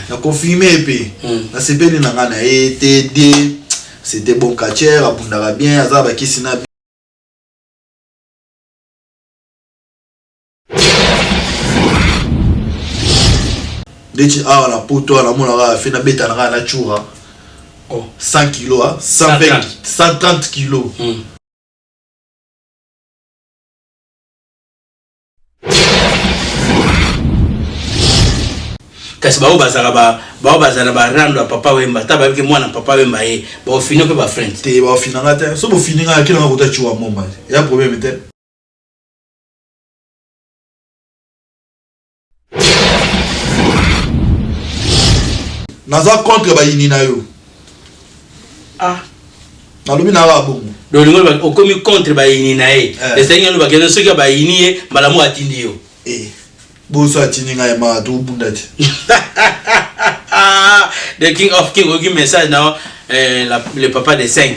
na confirmé épée na sepeli na ngana TD c'était bon catcher abundaka bien azaba kisina Dechi a la poto la mona fait na beta na na chura 100 kilos 120 130 kilos kasi bao bazala ba rando papa wemba taba ke mwana papa wemba ye ba fini pe ba friend te ba fini ngata so bo fini ngata kila ngota chua momba ya problème te naza contre ba yini na yo na lobi na ba bongo do lingo ba okomi contre ba yini na ye esengi lo ba kene soki ba yini ye malamu atindi yo boso atindi nga ma to bundati the king of king will give message now le papa de 5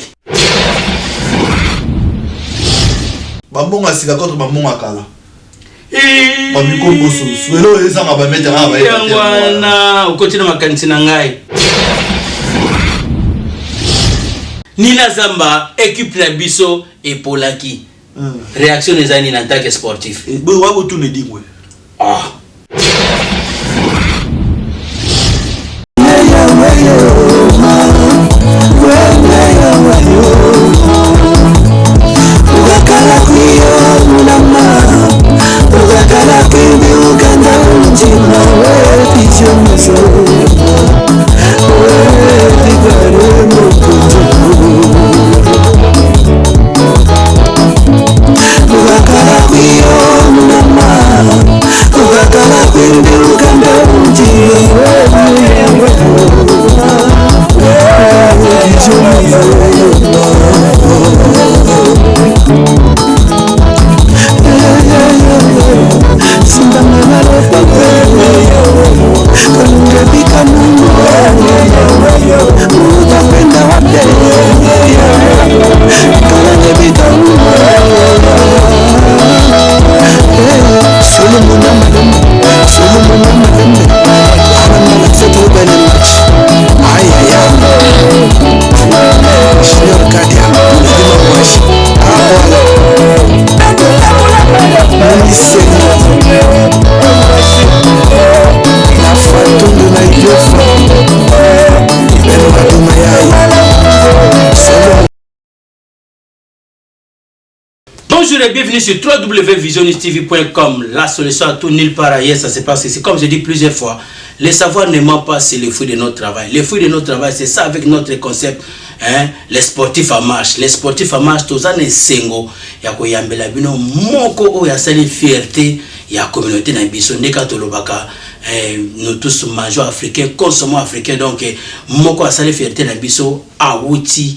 bambonga sika contre bambonga kala bamiko boso swelo ezanga ba mettre nga ba yangwana ukotina makanisi na ngai Nina Zamba équipe na biso epolaki réaction les années en tant que sportif bo wa botu ne dingwe Bonjour et bienvenue sur www.visionnistv.com. La solution à tout nulle part ailleurs, ça se passe ici. Comme je dis plusieurs fois, le savoir ne ment pas, c'est le fruit de notre travail. Le fruit de notre travail, c'est ça avec notre concept. Les sportifs en marche. Les sportifs en marche, tous les sengo. Yako yambela bino moko o yasali fierté ya communauté na biso ndeka tolobaka. Nous tous mangeons africains, consommons africains. Donc moko yasali fierté na biso awuti.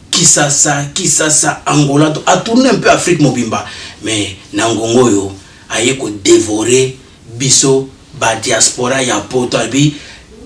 Kisasa, Angola, a tourné un peu Afrique Mobimba. Mais Nangongo yo, aye ko dévorer biso, ba diaspora ya poto abi,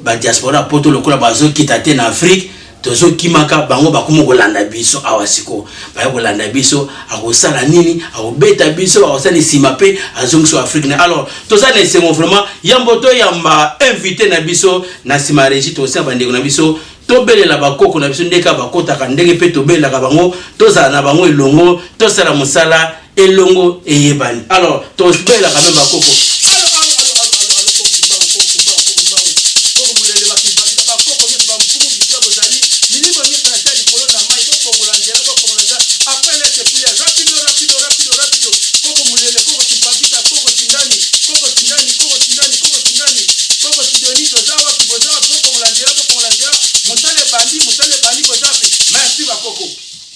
ba diaspora poto lokola bazo kitate na Afrique, tozo kimaka bango bakumo kolanda biso awasiko. Ba kolanda biso, akosala nini, akobeta biso, akosala simape, azongso Afrique. Alors, toza ne semo vraiment, yamboto yamba invité na biso, na sima régie toza bandeko na biso. Tobele la bakoko na biso ndeka bakota ka ndenge pe tobele la bango toza na bango elongo tosala musala elongo eyebani alors tobele la même bakoko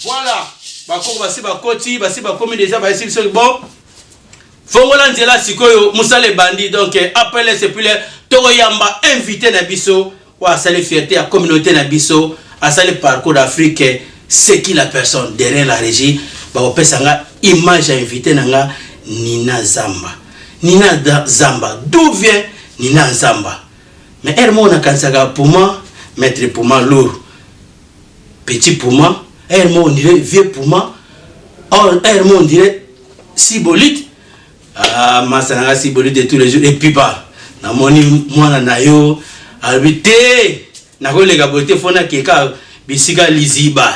voilà, bakoko basi bakoti basi bakomi déjà basi biso bon. Fongola nzela sikoyo musale bandi donc appelez c'est plus toko yamba invité na biso wa sale fierté à communauté na biso à sale parcours d'Afrique c'est qui la personne derrière la régie ba opesanga image à invité nanga Nina Zamba. Nina Zamba, d'où vient Nina Zamba? Mais Hermo na kansaga Pouma, maître Pouma lourd. Petit Pouma Hermo on dirait vieux Pouma. Or Hermo on dirait Sibolite. Ah, Masananga Sibolite de tous les jours. Et puis pas. Na moni mwana na yo Habité, na kolega bote fona keka bisika liziba.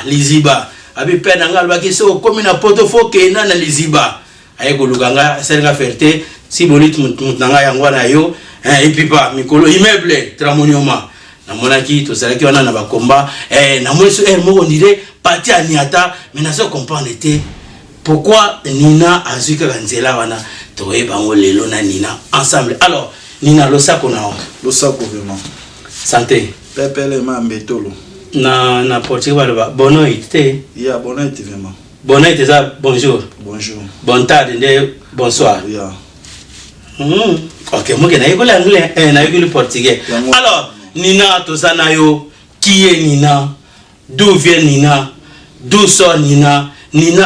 Abi pe na ngal baki so comme na poto fo ke na liziba. Aye ko luganga senga ferte si bolit mutanga yango na yo et puis pas mikolo immeuble tramonioma. Na monaki to sala ki wana na bakomba na moso mo on dirait parti aniata mais na so comprendre était pourquoi Nina azuka kanzela wana to e bango lelo na Nina ensemble. Alors Nina losako na losako vraiment santé pepele mambetolo na Portugal ba bonoite ya bonoite vraiment bonoite ça bonjour bonne tarde bonsoir ya OK moi na yiko l'anglais na yiko le portugais. Alors Nina tosana yo qui est Nina, d'où vient Nina, d'où sort Nina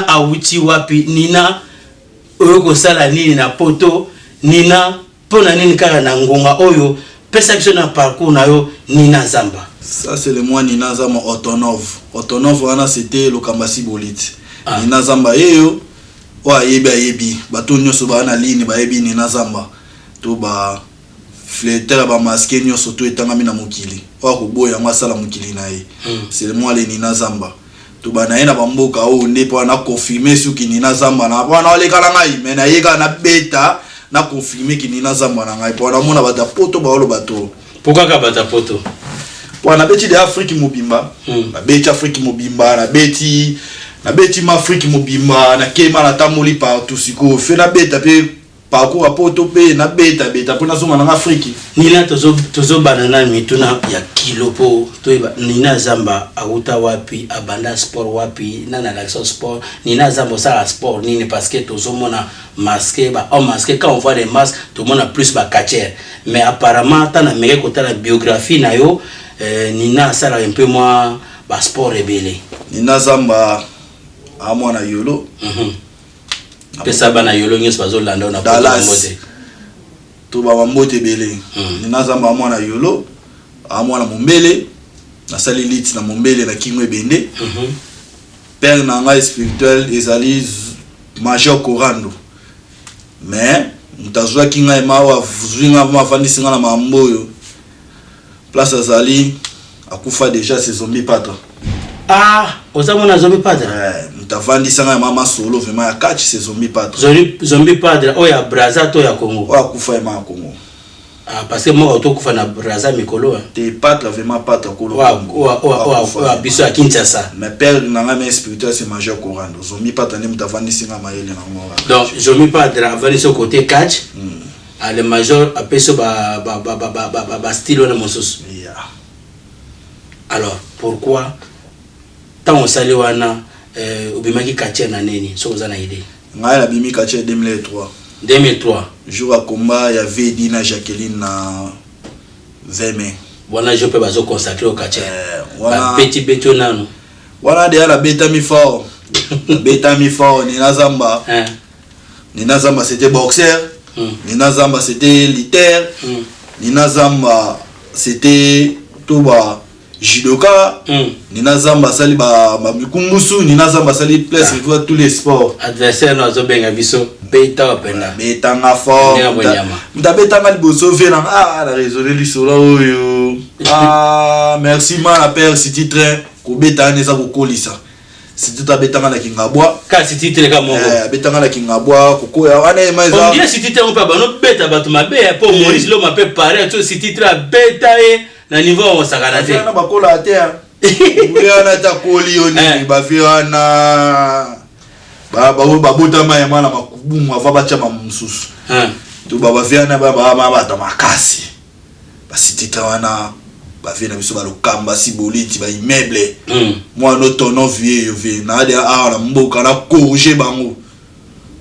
awuti wapi Nina oyoko sala nini na poto Nina pona nini kaka na ngonga oyo perception na parcours na yo Nina Zamba. Ça c'est le mois Nina Zamba Autonov wana c'était le Kambasi Bolit. Nina Zamba yeyo wa yebi bato nyoso ba na ligne ba yebi Nina Zamba to ba fletter ba masque nyoso to etangami na mokili wa ko boya masala mokili na ye. C'est le mois le Nina Zamba to ba na ena ba mboka o ne po na confirmer suki Nina Zamba na wana ole kala ngai mais na yeka na beta na confirmer ki Nina Zamba na ngai po na mona bata poto ba olo bato. Pourquoi ka bata poto? Wana beti de Afrique mobimba na beti Afrique mobimba na beti ma Afrique mobimba na kema na tamoli partout siko fe na beta pe parcours a poto pe na beta pona zoma na Afrique. Nina tozo banana mituna ya kilopo to Nina Zamba auta wapi abanda sport wapi na l'action sport Nina Zamba ça sport nini parce que tozo mona masqué ba on masqué quand on voit les masques tout le monde a plus ba catcher mais apparemment ta na meke kota la biographie na yo Nina ça un peu moins ba sport rebelle. Nina Zamba a mwana yolo pesa bana yolo nyos bazo landa na Dallas to ba mbote belé Nina Zamba a mwana yolo a mwana mombele na sali lit na mombele na kimwe bende père na nga spirituel ezali major Korando mais mutazwa kinga emawa vuzinga mafandisi nga na mamboyo place azali akufa déjà ces zombies patra. Ozamona zombie padre. Mutafandisa nga mama solo vraiment ya catch ces zombies patra. Zombie padre oya Brazza to ya Congo. Oya kufa ma Congo. Parce que moi auto kufa na Brazza mikolo. Te patra vraiment patra kolo. Wa biso ya Kinshasa. Mais père nanga mais spirituel c'est major Korando. Zombie patra ne mutafandisi nga mayele na ngora. Donc zombie padre avali ce côté catch. Le major a peso ba style na mosusu. Alors pourquoi tant on sali wana ubimaki katia na nini so ozana idée ngai la bimi katia 2003 jour à combat ya Vedi na Jacqueline na 20 mai wana je peux bazo consacrer au katia wana petit beto nanu wana de la beta mi fort Nina Zamba c'était boxeur Nina Zamba c'était lutteur Nina Zamba c'était toba judoka Nina Zamba sali ba mikumbusu Nina Zamba sali place voir tous les sports adversaire no zo benga biso beta openda beta nga fort mta beta nga liboso vela la raisonner lisolo oyo merci ma la père City train ko beta neza ko kolisa City ta beta nga na kingabwa ka City train ka mongo beta nga na kingabwa ko ya wana maiza on dit City train on peut ba no beta ba to mabe pour Maurice lo ma peut parler to City train beta na niveau on sakana te na bakola terre uliana ta koli oni ba fiana ba bota ma yama na makubumu ava ba chama msusu to ba fiana ba ta makasi ba sitita wana ba fiana biso ba lokamba siboliti ba immeuble moi no tono vie yo vie na dia na mboka na corriger bango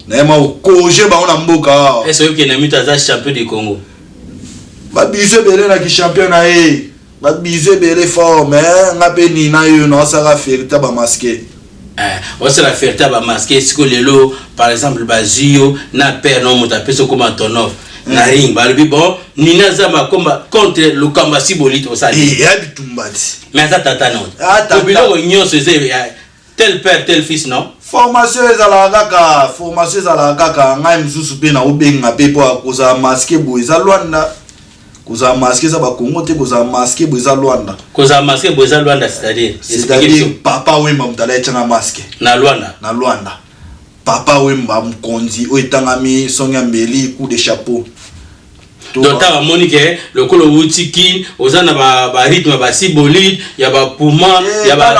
na yama corriger bango na mboka est-ce que na mita za champion du Congo ba bise belé na ki champion na e ba bise belé fort mais ngape ni na yo no saka fierté ba masqué on se la fierté ba masqué siko lelo par exemple ba Zio na père no mota peso comme Antonov na ring ba lubi bon Nina Zamba combat contre le Kambasi Bolite au sali ya bitumbati mais ça tata non obilo nyonso c'est tel père tel fils non formation ezala kaka ngai msusu pe na obenga pe po akoza masqué bo eza Luanda Koza masqué ça ba Congo te koza masqué boza Luanda. Koza masqué boza Luanda c'est-à-dire papa Wemba mutala etanga masqué. Na Luanda. Na Luanda. Papa Wemba mkonzi o etangami songa mbeli coup de chapeau. Donc ta Monique le colo wutiki ozana ba rythme ba sibolide ya ba puma ya ba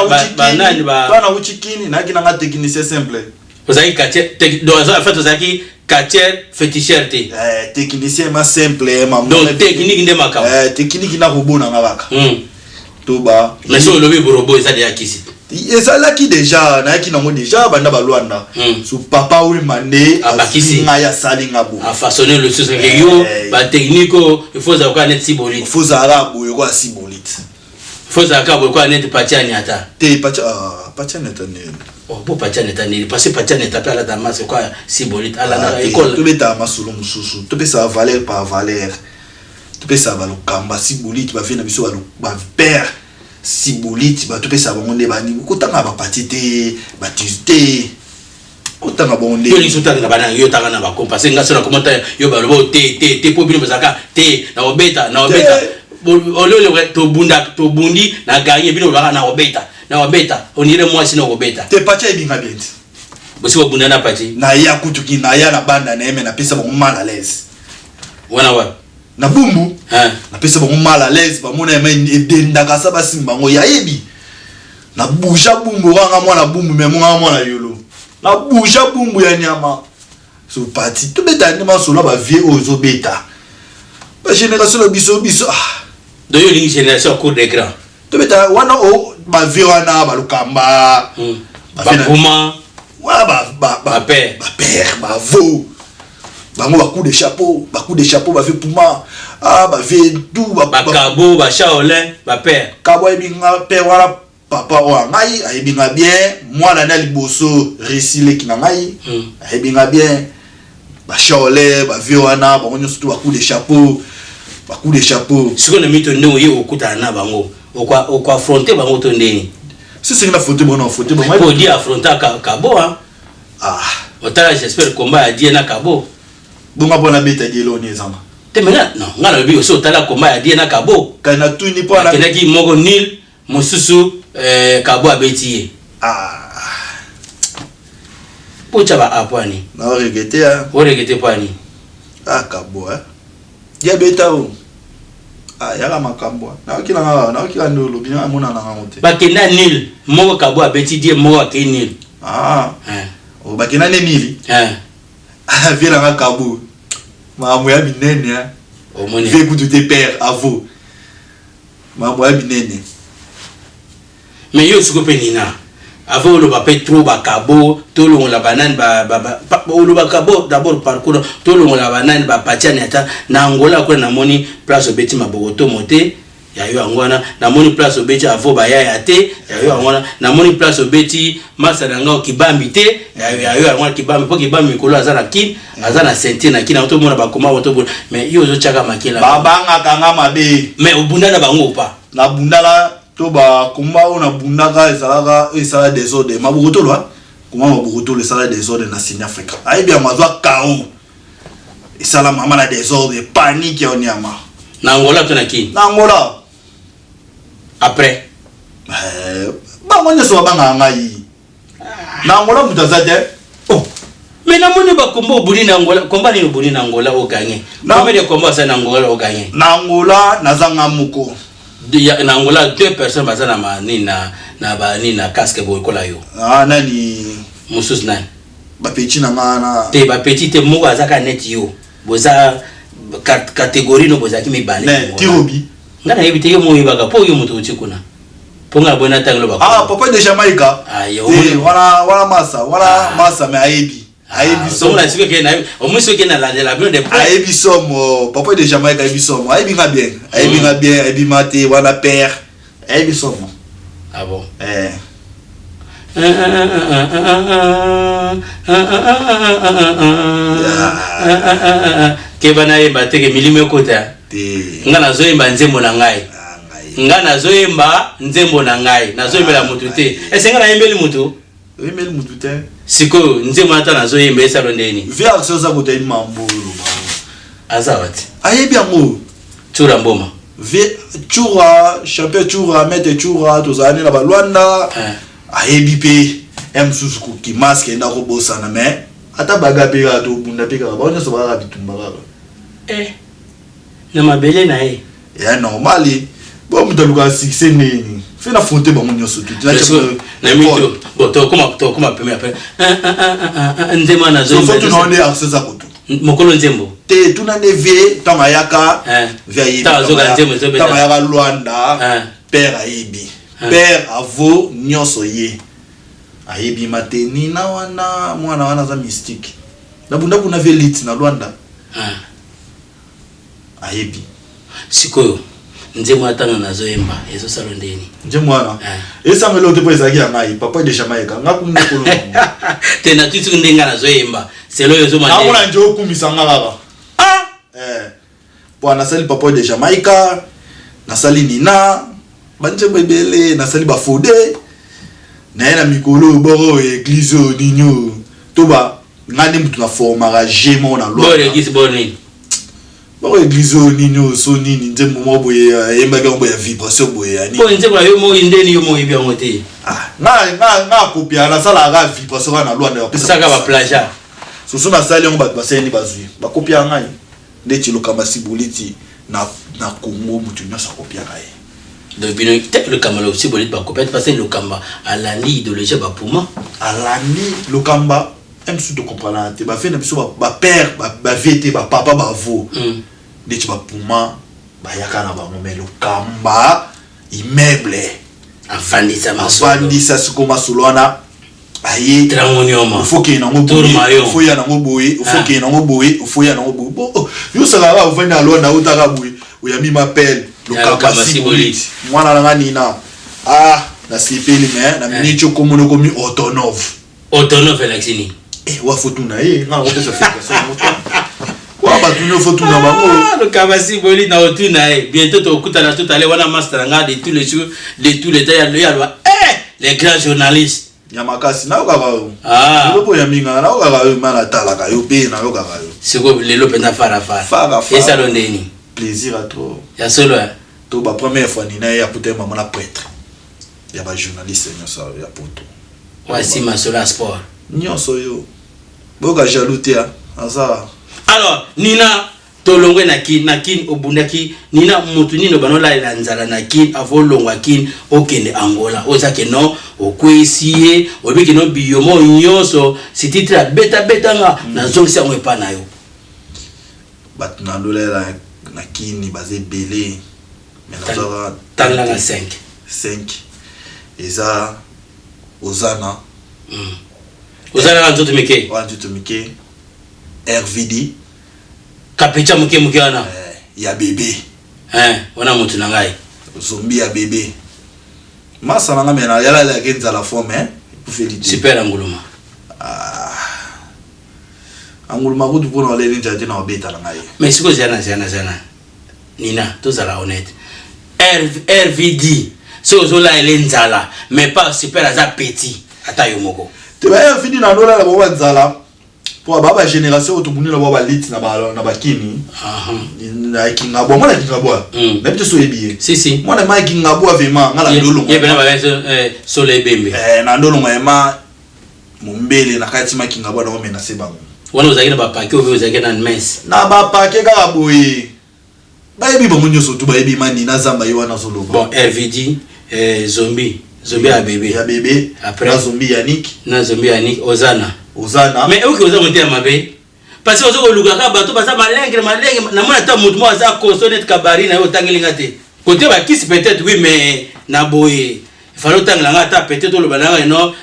nani ba bana wutiki na kina technicien simple. Ozaki quartier donc en fait ozaki quartier féticheur te. Technicien ma simple ma. Donc technique ndé makam. Technique na robot na ngabaka. To ba. Mais so lobi robot eza de akisi. Et ça là qui déjà na qui nango déjà banda ba Luanda. So papa oui mandé abakisi ngaya sali ngabo. A façonner le sous yo ba technique il faut avoir net sibolite. Il faut avoir boyo kwa sibolite. Il faut avoir quoi net patiani ata. Te patiani ata ne. Oh bo patiani ata ne parce que patiani ata pala damas c'est quoi sibolite ala na école. To beta masolo mususu. To pesa valeur par valeur. To pesa ba lokamba sibolite ba fina biso ba père sibolite ba to pesa ba monde ba ni ko tanga ba patite ba tiste. Otanga bonde yo lisota na bana yo tanga na ba ko parce nga sona comment yo ba lobo te po bino bazaka te na obeta olole to bundi na gagner bino ba na obeta onire moi sino obeta te pacha ebinga bienti bosi wa bunda na pachi na ya kutuki na ya na banda na eme na pesa ba mal à l'aise wana wa na bumbu na pesa ba mal à l'aise ba mona eme edenda ka sa ba simba ngo ya yebi na bouja bumbu wanga mwana bumbu me mwana mwana yolo na bouja bumbu ya nyama so parti to beta ni masolo ba vie ozo beta ba génération biso do yo lingi génération cour d'écran to beta wana o ba vie wana ba lukamba ba puma wa ba père ba vo bango ba coup de chapeau ba vie puma ba vie tout ba kabo ba shaolin ba père kabo ebinga père wala papa o ngai ayebinga bien mwana na liboso resile kina ngai ayebinga bien ba shaolin ba vie wana bango nyonso tout ba coup de chapeau siko na mito ndo ye okuta na bango okwa affronter bango to ndeni c'est na affronter bon pour dire affronter kabo otala j'espère combat a die na kabo bonga bona beta die lo ni zama te mena non ngala bi aussi otala combat a die na kabo kana tuni po na kenaki moko nil mosusu kabo abeti pocha ba apwani na regretter pani kabo ya beta o yala makambo na kila ndolo bina mona na ngote bakena nil moko kabo abeti die moko ke nil o bakena ne nili vila nga kabo mamu ya binene o moni vie kutu te père avo mamu ya binene mais yo siko penina avant le ba trop ba kabo to lo la banane ba lo ba kabo d'abord parcours to lo la banane ba patiane ata na Angola ko na moni place obeti mabogoto mote ya yo angwana na moni place obeti avo ba ya te ya yo angwana na moni place obeti masa nanga kibambi te ya yo angwana kibambi po kibambi mikolo azana kin azana senti na kin to mona ba koma to mais yo zo chaka makela babanga kanga mabe mais obunda na bango pa na bundala to ba kumba ona bundaka esala désordre mabugoto lwa kuma mabugoto le sala désordre na Sud Africa ai bien mazwa kao esala mama na désordre panique ya onyama na Angola to na ki na Angola après ba ngonya so banga ngai na Angola mutazate mais na moni ba kombo buni na Angola komba ni buni na Angola o gagner combien de combats ça na Angola o gagner na Angola nazanga muko na Angola 2 personnes bazana mani na bani na casque boy kola yo nani musus nani ba petit na mana te ba petit te mo azaka net yo boza catégorie no boza ki mi bani tirobi ngana yebite yo mo yibaka po yo mutu uchikuna ponga bona tanglo ba papa de Jamaica yo wala masa me ayebi so na siko ke na o muso ke na la bien de ayebi somo papa de Jamaica ayebi somo ayebi bien ayebi mate wala père ayebi somo bon ke bana yemba teke milime kota ngana zoyemba nzembo na ngai ngana zoyemba nzembo na ngai nazoyembela mutu te esenga na yembeli mutu yembeli mutu te siko nzembo ata nazoyemba esalo ndeni via action za kota imambulu azawati ayebi yango Chura Mboma. Chura, champion Chura, maître Chura, tous années là-bas, Luanda, à Ebipe, M. Suzuku, qui masque et n'a pas beau ça, mais, à ta bagape, à tout, bunda pega, on ne se va pas tout. Na mabele na e. Et normal, bon, tu as le cas succès, fais la faute, bon, on se tout. Na mito, bon, tu comment premier après. Ndema na zo. Faut tout on est accès à côté. Mokolo Nzembo. Te tout na neve, tamayaka, vieille. Tamayaka Luanda, père Aibi. Père avo nyosoye. Aibi mateni na wana, mwana wana za mystique. Na bunda kuna velite na Luanda. Aibi. Sikoyo. Nzembo atanga na zoemba, ezo salondeni. Nzembo wana. Esa melo te po ezaki ya ngai, papa de Jamaïca, ngaku ndekolo. Te na tutu ndenga na zoemba. Selo yozo mande. Akuna njo kumisanga baba. Po nasali papa de Jamaïca, nasali Nina, banjembo ebele, nasali ba Fode. Na mikolo boro église ninyo. Toba ngani mutu na formara jemo na loi. Bo église boni. Bon église nino so nini nzembo mo boye yemba ga boye vibration boye ani bon nzembo yo mo indeni yo mo ibi ngote na kopia na sala ga vibration na loi na pesa saka ba plaja so na sala ngo ba seni bazui ba kopia ngai ndeti lokamba sibuliti na Congo mutu nyosa kopia kai de bino te le kamalo sibuliti ba kopia parce le kamba alani idéologie ba puma alani lokamba aime surtout comprendre te ba fait na biso ba père ba vete ba papa ba vo ndeti ba puma ba yakana ba momelo kamba immeuble afandisa sikoma solwana aye tramonioma faut que na ngoboye faut ya na ngoboye faut que na ngoboye faut ya na ngoboye bon yo sala ba vena alo na utaka boye oyami m'appelle le kamba sibolite mwana na nina na sipeli mais na minute komono komi autonome Alexini wa fortuna na ngote ça fait ça wa ba tuno fortuna bango le kabasi boli na otuna bientôt to kutana tout aller wana master nga de tous les jours de tous les temps ya les grands journalistes Yamakasi na okaka lopo ya minga na okaka mana talaka yo pe na okaka yo siko lelo penda fara et ça londeni plaisir à trop ya solo to ba première fois ni na ya putain maman la prêtre ya ba journaliste nyosa ya poto wasi masola sport nyoso yo boka jalousia asa alors Nina tolongwe na kin obundaki Nina mutu nino banola ila nzala na kin avolongwa kin okende Angola ozake no okwesie obiki no biyomo nyoso sititra beta nga na zongisa ngwepa na yo bat na dolela na kin bazé belé mais na tangla na 5 eza ozana ozana nzoto meke RVD kapecha muke wana ya bébé wana mutu na ngai zombie ya bébé masa na ngamena yala la genza la forme pour féliciter super anguluma anguluma ko pour na lele njati na obeta na ngai mais siko zana Nina tozala honnête RVD so zola elenzala mais pas super aza petit ata yo moko te ba RVD na ndola la bo nzala pour baba génération otubuni la baba lit na ba kini na kinga bo mona kinga bo na bito so ebiye si mona ma kinga bo vraiment ngala ndolo ye bena ba so le bembe na ndolo ma mumbele na kati ma kinga bo na mena se bango wana uzakina ba pake uzakina na mess na ba pake ka boye ba ebi ba munyo so tu ba ebi mani na zamba yo wana solo bon RVD zombie ya bébé après na zombie Yannick Ozana mais oki oza monter mabe parce que ozo luka ka bato basa malengre na mona ta mutu mo aza consonnet kabari na yo tangelinga te côté ba kisi peut-être oui mais na boye falo tangela ta peut-être lo bananga no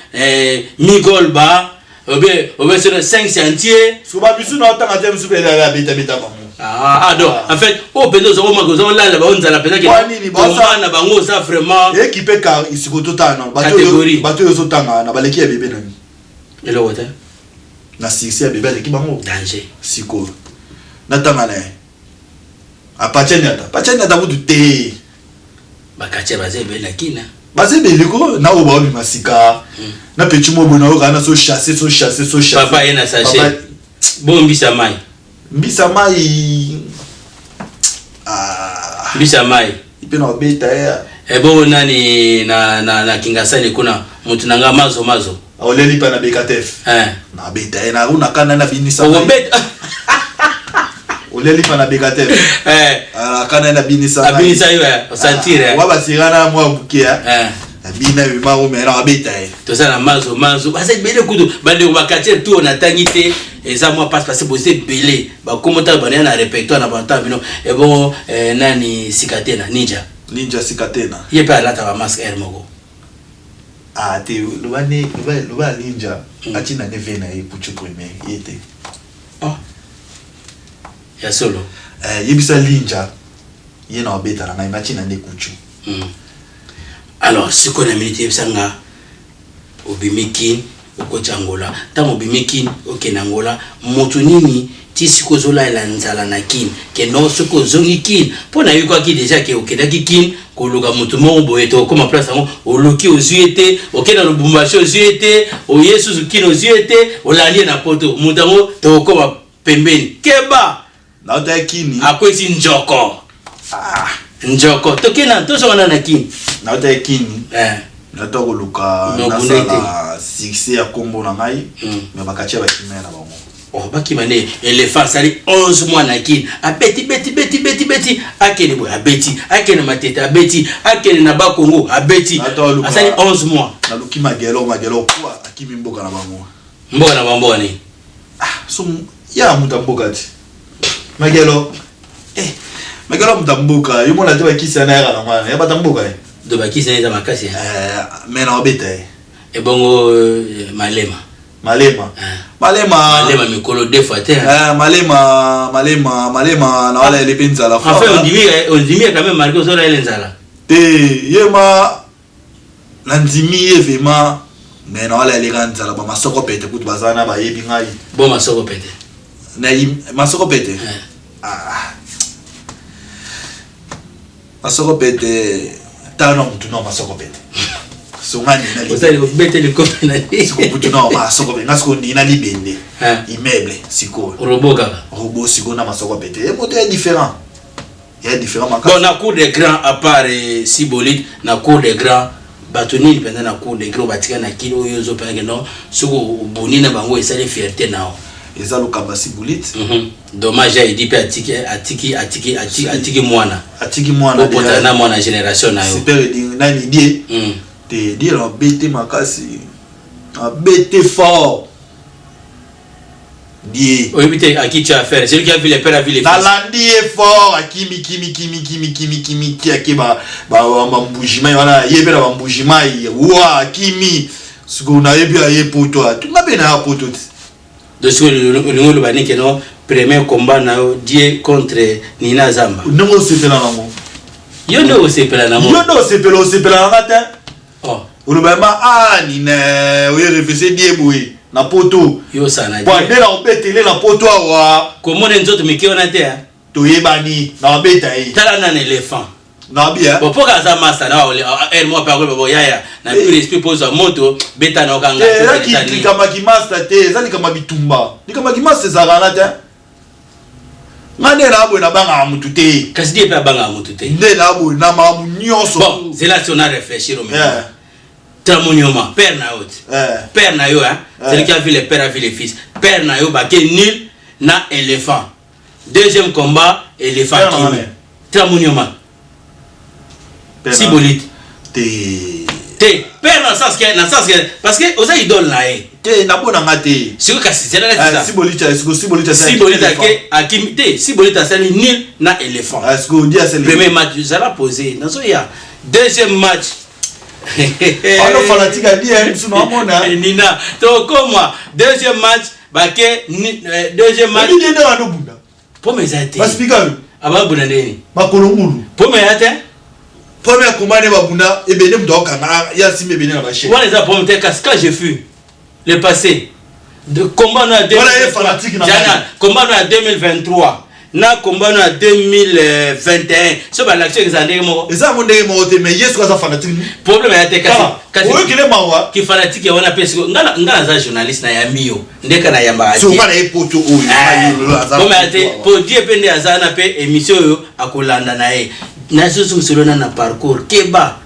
Migol ba obe sur 5 chantiers so ba bisu na tanga te bisu bela la beta maman donc en fait au pendo zo magozo la ba onzala pena ke na bango ça vraiment équipe car isiko totana bato yo tanga na baleki ya bébé nani elo wata na sisi ya bébé l'équipe bango danger siko na tanga na a pachenya ta butu te bakache bazebe la kina bazebe liko na oba obi masika na petit mobo na okana so chasser papa ena sachet bon mbisa mai bisa mai ipe na beta ya ebo nani na Kingasani kuna mutu nanga mazo oleli pa na BKTF na beta ya na una kana na binisa o beta oleli pa na BKTF kana na binisa yo osantire wa sirana mwa bukia bina bima o mera beta ya to sana mazo basa bele kudu bande bakati tu na tangite eza moi passe bosé belé ba komota bana na répertoire na banta bino ebo nani Sikatena ninja Sikatena yepe alata ba masque air moko te luba ninja atina ne vena e puchu premier yete ya solo yebisa ninja yena obeta na ngai matina ne kuchu alors siko na minute yebisanga obimiki okochangola tango obimiki okenangola moto nini ti siko zola ela nzala na kin ke no siko zongi kin pona yuko ki déjà ke okedaki kin koluka moto mo boye to koma place ngo oloki ozuete okena lubumbashi ozuete o yesu kin ozuete olali na poto mutango to koma pembeni keba na ota kini akwesi njoko tokena to sona na kin na ota kini na to koluka na sala succès ya kombo na ngai me bakatia bakimena bango bakimane éléphant sali 11 mois na kin abeti akene boy abeti akene matete abeti akene na bakongo abeti asali 11 mois na luki magelo kwa akimi mboka na bango ni so ya mutamboka ti magelo mutamboka yo mona te bakisa na ya na mwana ya batamboka do bakisa eza makasi mena obeta ebongo malema mikolo deux fois terre malema na wala ele penza la fois enfin on dit quand même marqué sur ele nzala te yema landimi evema mais na wala ele kanzala ba masoko pete kutu bazana ba yebi ngai bon masoko pete masoko pete masoko pete tano mtu no masoko pete songani na libende bete le kope na siko putu na masoko pete ngasko ni na libende immeuble siko robot siko na masoko pete et moto est différent il y a différent makasi bon na cour des grands à part Sibolite na cour des grands batoni pendant na cour des grands batika na kilo yozo pendant non siko boni na bango esale fierté nao eza lokamba Sibolite dommage il dit atiki mwana opota na mwana génération na yo super nani die te dire na bete makasi na bete fort die oibite aki tu as faire celui qui a vu les pères a vu les fils nalandi fort akimi kimi ki ba mbujima wana yebela ba mbujima wa akimi siko na yebi aye poto tu na bena ya poto de ce que le bani que non premier combat na die contre Nina Zamba non sepela nango yo no sepela nango yo sepela ngata olobama nina oye refese die boy na poto yo sana kwa ndela obetele na poto awa komone nzoto mikiona te to yebani na obeta tala na éléphant na bia bon pourquoi ça master na elle moi par exemple yaya na plus respect pose à moto beta na okanga te kama ki master te zali kama bitumba ni kama ki master zagana te ngane na abo na banga mutu te kasi die pe banga mutu te nde na abo na mamu nyonso bon c'est là si on a réfléchi au même Tramonioma père na haute père na yo celui qui a vu les pères a vu les fils père na yo baké nul na éléphant deuxième combat éléphant qui Tramonioma Sibolite te père na sens que parce que osa idole na te na bona ngate siko kasi c'est là Sibolite ke akim te Sibolite sali nul na éléphant est-ce dia c'est le premier match ça l'a posé na so ya deuxième match alors fanatique a dit sous mona Nina to comment deuxième match baké deuxième match ni ndio anobunda pour mes athées parce que ababuna ndeni bakolongulu pour mes athées premier combat ne babuna et benem dokanga ya simbe bene na baché voilà ça pour me dire quand j'ai vu le passé de combat na 2023 combat na 2023 na combat na 2021 so ba l'action que ça ndenge moko eza mo ndenge moko te mais yesu za fanatique problème ya te kasi o kile mawa ki fanatique ya wana pesi ngala za journaliste na ya mio ndeka na yamba so ngala epoto oyo comme ate pour dire pende azana pe émission yo akolanda na e na susu selona na parcours keba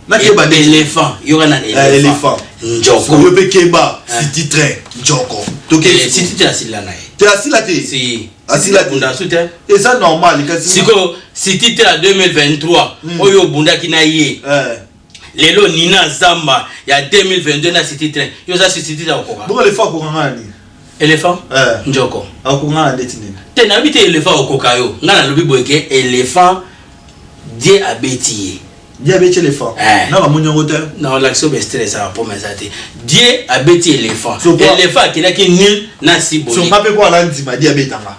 na keba éléphant yoga na éléphant njoko yo pe keba city train njoko toke city train asila na te asila te si asila bunda sute et ça normal kasi siko city train 2023 oyo bunda kina ye lelo nina zamba ya 2022 na city train yo za city train okoka bon éléphant ko ngani éléphant njoko akungana ndeti nini te na bité éléphant okoka yo ngana lobi boyeke éléphant die abeti die abeti éléphant na ba munyongo te na l'action be stress a pour mesate die abeti éléphant éléphant kinaki nul na siboli so ngape ko ala ndima die abetanga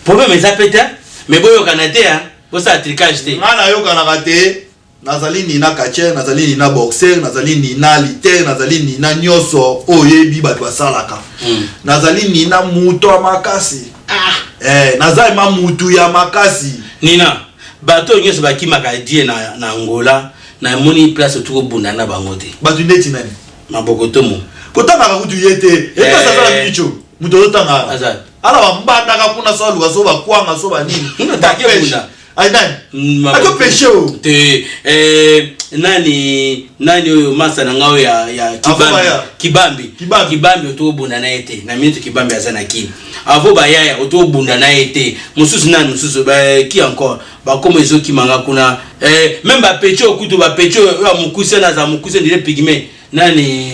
problème ezapeta mais boyo kanate hein bo sa tricage te ngana yo kana kate nazali ni na catcher nazali ni na boxer nazali ni na liter nazali ni na nyoso oyebi bato basalaka nazali ni na muto makasi nazali ma mutu ya makasi nina bato nyoso bakimaka die na Angola na moni place tout bunda na bango te bato ndeti nani mabokotomo kotanga kutu yete eka sala micho muto totanga ala bambanda ka kuna so aluka so bakwanga so banini takebunda ai nani ako péché o te nani oyo masa na ngao ya kibambi otobunda na ete na minute kibambi azana ki avo bayaya otobunda na ete mususu nani mususu ba ki encore ba comme ezoki manga kuna même ba pecho okutu ba pecho ya mukuse na za mukuse ndile pigme nani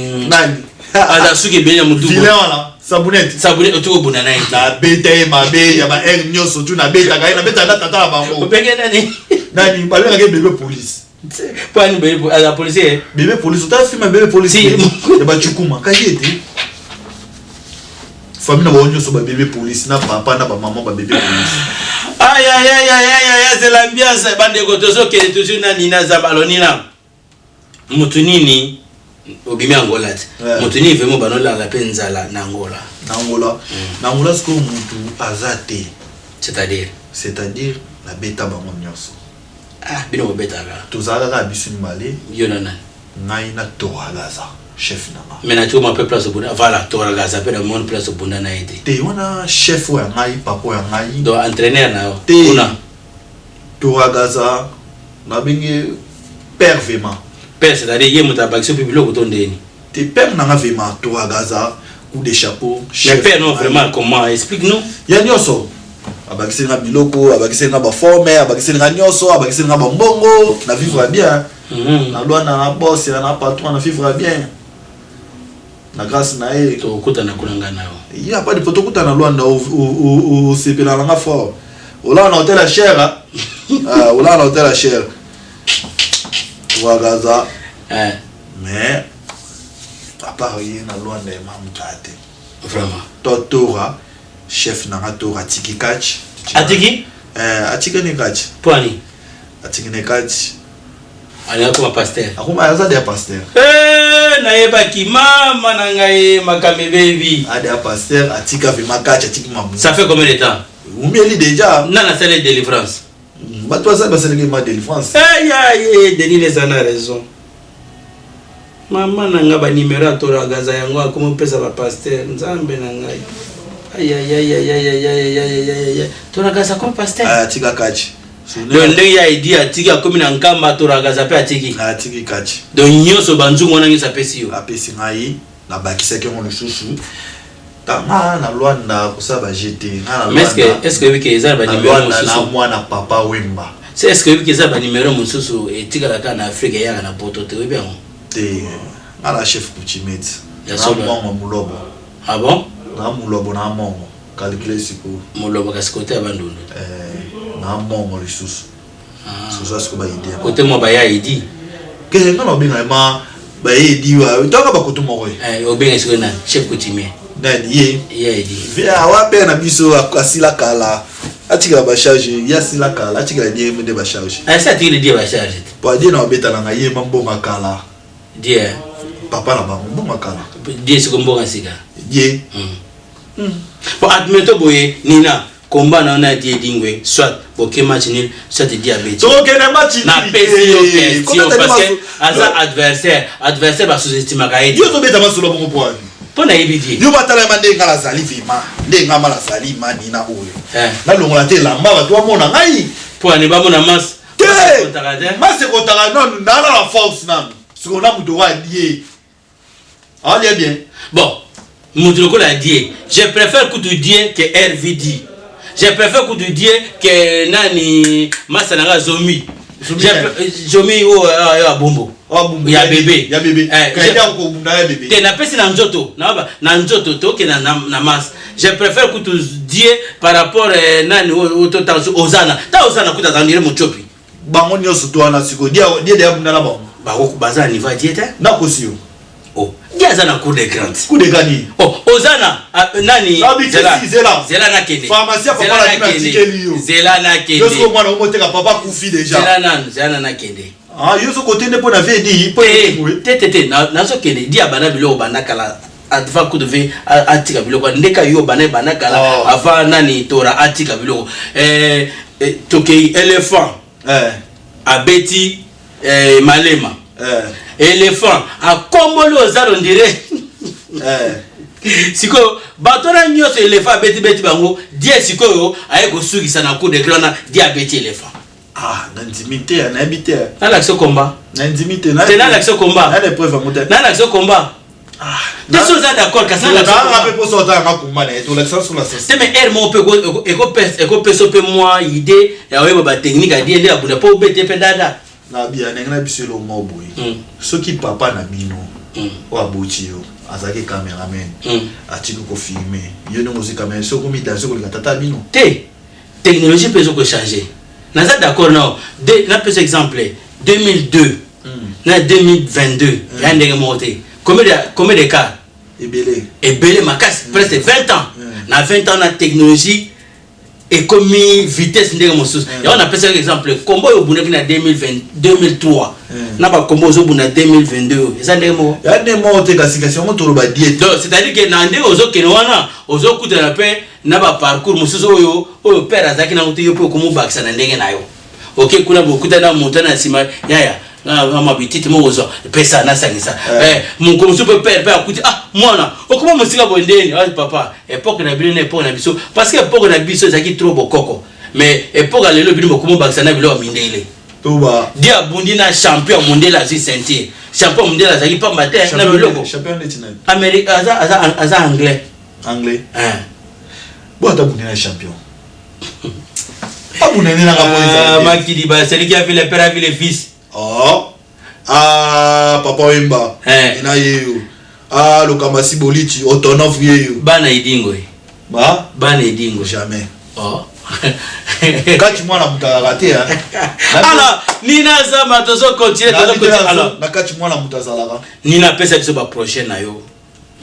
aza suki benya mutu vilain wala sabunette otobunda na ete na bete mabe ya ba nyoso tu na beta ga na beta na tata bango openge nani baleka ke bébé police Pani bébé à la police bébé police tu as filmé bébé police ya ba chukuma kayete famille na bonyo so ba bébé police na papa na ba maman ba bébé police aïe c'est l'ambiance bande kotozo ke toujours na nina zabalonina mutunini obimi Angola mutunini vraiment banola la penzala na Angola ce que mutu azate c'est-à-dire la beta bango nyoso bino beta la tozala ka bisuni male yonana ngai na toagaza chef nanga mais na tu ma peu place bunda voilà toagaza pe na mon place bunda na ete te wana chef wa ngai papa ya ngai do entraîneur na una toagaza na bingi père vraiment père c'est-à-dire yé mutabakso bibilo kotondeni te père nanga vraiment toagaza coup de chapeau chef père non vraiment comment explique-nous ya nyoso abakisenga biloko abakisenga ba forme abakisenga nyoso abakisenga ba mbongo na vivre bien na loi na boss na patron na vivre bien na grâce na e to kutana kulanga nao il y a pas de poto kutana loi na au sepela nga fort ola na hôtel la cher ola na hôtel la cher wagaza mais à part y na loi na mamukate vraiment totora chef nanga tora tiki catch atiki atiki ne catch pwani atiki ne catch ali akoma pasteur akoma aza de pasteur na yeba ki mama na ngai makame baby ade pasteur atika vima catch atiki mamu ça fait combien de temps umeli déjà na salle de délivrance ba toi ça ba salle de délivrance Denis les a raison mama na nga ba numéro atora gaza yango akoma pesa ba pasteur nzambe na ngai aïe toragaza comme pasteur atika catch ndenge ya idi atiki akomi na nkamba toragaza pe atiki catch donc nyoso banzungu wana ngisa pesi yo apesi ngai na bakisa ke ngolo susu tanga na Luanda kusaba jeté na Luanda est-ce que wiki eza ba numéro mususu na mwana papa Wemba c'est est-ce que wiki eza ba numéro mususu etika la kana Afrique ya na poto te webi yango te ala chef kuchimeti ya so mama mulobo ah bon na mulobo na mongo calculer siko mulobo kasikote abandundu na mongo lisusu so ça ba idée côté mo ba ya idi ke ngana binga ma ba idi wa toka ba koto moko obenga siko na chef kuchimie nani ye idi via wa pe na biso akasila kala atika ba charge ya sila kala atika die me de ba charge ça tire die ba charge po die na obeta na ye mambo makala die papa na mambo makala die siko mbonga sika die bon admettons boye nina combat na on a dit dingwe soit boké match nul soit diabète so que le match na pesi yo question parce que asa adversaire ba sous-estime ka edi yo to beta masolo bongo point pona yebidi yo batala mande ngala zali vima ndenga mala zali mani na oyo na longola te lamba ba to mona ngai po ani ba mona mas Masse Kotara, non, dans la force, non. Ce qu'on a moudou à dire. Ah, bien. Bon, moudou l'a dit. Je préfère que tu dises que RVD. Je préfère que tu dises que Nani Massanara Zomi. Zomi ou Bombo. Il y a bébé. Il y a bébé. Tu n'as pas si Nanjoto. Nanjoto, tu es na masse. Je préfère que tu dises par rapport à Nani ou Ozana. Ta Ozana kuta tandire mochopi. Bango nyoso to ana siko dia dia bunda la ba. Ba ko baza niveau diete. Na ko sio. Oh, dia za na cour de grande. Coup de gani. Oh, Ozana Nani Zela na kende. Pharmacie papa la tikeli yo. Zela na kende. Yoso mwana omoteka papa kufi déjà. Zela na kende. Ah, yoso côté ne pona vie di po tete na so kende dia bana bilo bana kala avant coup de vie atika biloko ndeka yo bana kala avant Nani tora atika biloko tokei éléphant abeti malema éléphant akomboli ozalo ndire siko batona nyoso éléphant beti bango die sikoyo aye kosukisa na coup de grana die abeti éléphant. Ah, n'intimité, n'habité. Na l'action combat. N'intimité, na l'action combat. Na l'épreuve monter. Na l'action combat. Ah, des choses d'accord que ça la combat pour sortir un combat et tout l'accent sur la sauce. Mais elle mon peu eko peso pe moi idée ya wewe ba technique a dire ya buna po bete pe dada. Na bien ngana biselo mo boy. Ce qui papa na bino. Wa bochi yo. Azaki cameraman. Atiko ko filmer. Yo no musique caméra so ko mi dans so ko tata bino. Technologie peut se changer. Nous sommes d'accord, non. Par exemple, 2002, 2022, il y a un monté. Combien de cas? Ebele, ma casse, presque 20 ans. Dans 20 ans, la technologie est comme vitesse. Il y a un exemple, combo au bout de 2003. N'a pas combo au bout de 2022. Il y a des mots. Il y a des mots, c'est-à-dire que Nande aux autres Kenwana, aux autres coups de la paix, n'a pas parcours, Moussozo, au père Azaki n'a pas eu comme Bax and Nengayo. Ok, Kuna Bokutana Montana Sima, Yaya, ma petite mozo, Pesa Nasanisa. Mon comme super père, ah, moi, comment me sila bondé, papa, époque n'a bien époque n'a biso, parce que époque n'a biso, ça qui trop coco. Mais époque à l'élo, comme Baxana Bilo Mindele. Dia Bundina champion mondial à Saint-Tier. Champion mondial à Zaki pas matin, champion de Amérique, Aza anglais. Anglais. Bon, t'as Bundina champion. Pas Bundina la Makidi, c'est qui a fait le père, a fait le fils. Oh. Ah, papa Wimba. Inayeyo. Ah, le Kamasi Boliti, Otonov Yeyo. Bana Idingo. Bana Idingo. Jamais. Oh. Quand tu m'as raté, hein. Alors, Nina Zama, tu vas continuer. Alors, quand tu m'as la Nina pesa biso ba prochaine na yo.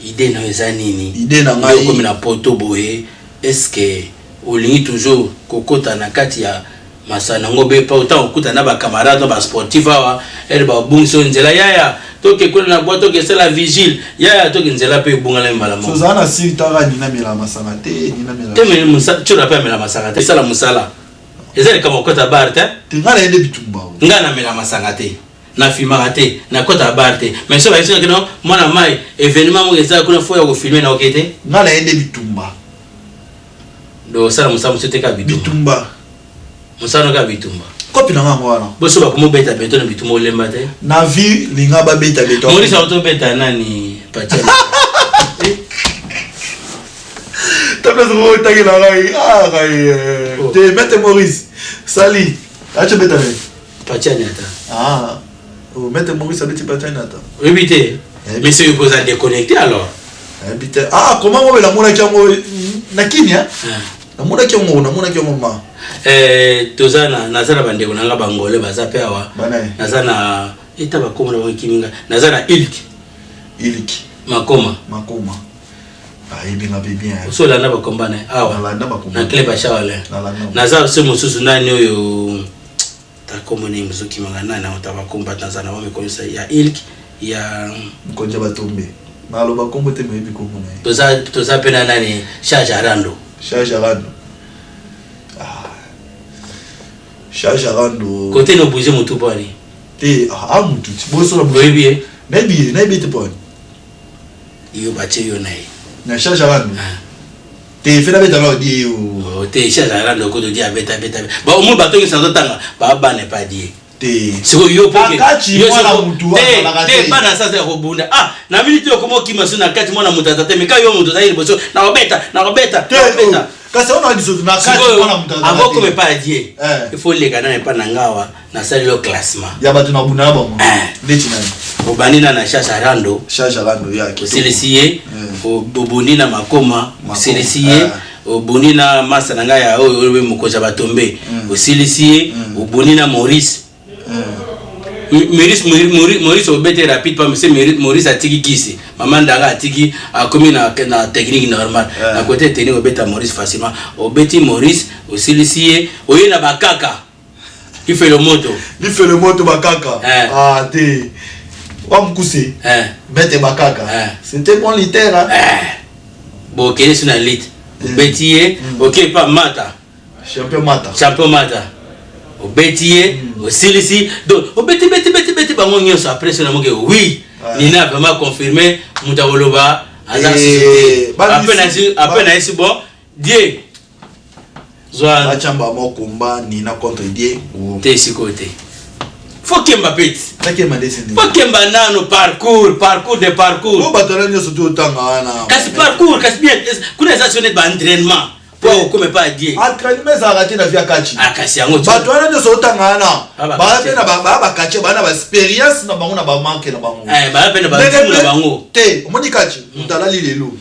Idée na ezanini. Idée na ngai comme na poto boye. Est-ce que olingi toujours kokota na kati ya masana ngobe pa autant okuta na ba camarades ba sportif awa elle ba bungso nzela yaya toke kula na boîte toke c'est la vigile yaya toke nzela pe bungala mbala mo Suzana si tara nina mela masana te nina mela te me musa tu rappelle mela masana te sala musala ezali kama okota bar te ngana ende bitumba ngana mela masana te na filma te na kota bar te mais so ba iso que non mona mai événement mo ezali kuna fo ya ko filmer na okete ngana ende bitumba do sala musa musete ka bitumba musano ka bitumba kopi na ngamo wana boso ba komo beta beto na bitumba olemba te na vie linga ba beta beto moni sa auto beta nani pachana tapes ro tagi la rai ah rai te mette Maurice sali acha beta be pachana ta ah o mette Maurice abeti pachana ta éviter mais c'est vous a déconnecté alors éviter ah comment on la mona kiango na kinya na mona kiango ma tozana nazana bande kunanga bangole bazape awa nazana itaba komona wakiminga nazana ilki makoma ibinga bien so la naba kombana awa na club ashawale nazana se mususu nani oyo ta komona musuki mangana na utaba komba nazana wame konisa ya ilki ya konja batombe nalo bakombo te mebi komona toza pena nani charge arando charge arando côté no bouger mutu poni te mutu boso la bouger bien nabi te poni iyo bache yo nai na charge arando te fera beta lo di Oh, t'es cher à rendre le coup de diabète, Bah, au moins, bateau qui s'en tanga, bah, n'est pas dit. C'est que yo poke. Yo te bana sasa ya kobunda. Ah, na minute yo komo kimaso na kati mwana mutata te meka yo mutu zairi boso na robeta. Kasi on a dit na kati mwana mutata. Avant comme pas dire. Il faut les gana pas na ngawa na sali yo classement. Ya batu na bunda ba mo. Ndeti nani. Obanina na Chacha Rando ya ki. Selesiye. Obonina makoma. Selesiye. Obonina masa na ngaya oyo mukoza batombe. Selesiye. Obonina Maurice. Maurice obete rapide pas monsieur Maurice atiki kisi maman ndanga atiki a commis na technique normale à côté technique obeta Maurice facilement obeti Maurice osilisie oyena bakaka il fait le moto bakaka ah te wa mkuse bete bakaka c'était bon littéraire bon quel est son elite obeti OK pas mata champion mata obeti osilisi donc obeti bango nyonso après cela moke oui nina vraiment confirmé mutakoloba azasi après na esi bon Dieu Zoan achamba mo combat nina contre Dieu te sikote faut kemba peti takema descendre faut kemba nano parcours bo batona nyonso to tanga wana kasi parcours kasi bien kuna ça sonne ba entraînement pour comme pas dire entraînement ça raté na via kachi kasi yango batona nyonso tanga wana ba pena ba kachi bana ba expérience na bango na ba manque na bango ba pena ba na bango te omoni kachi mutalali lelo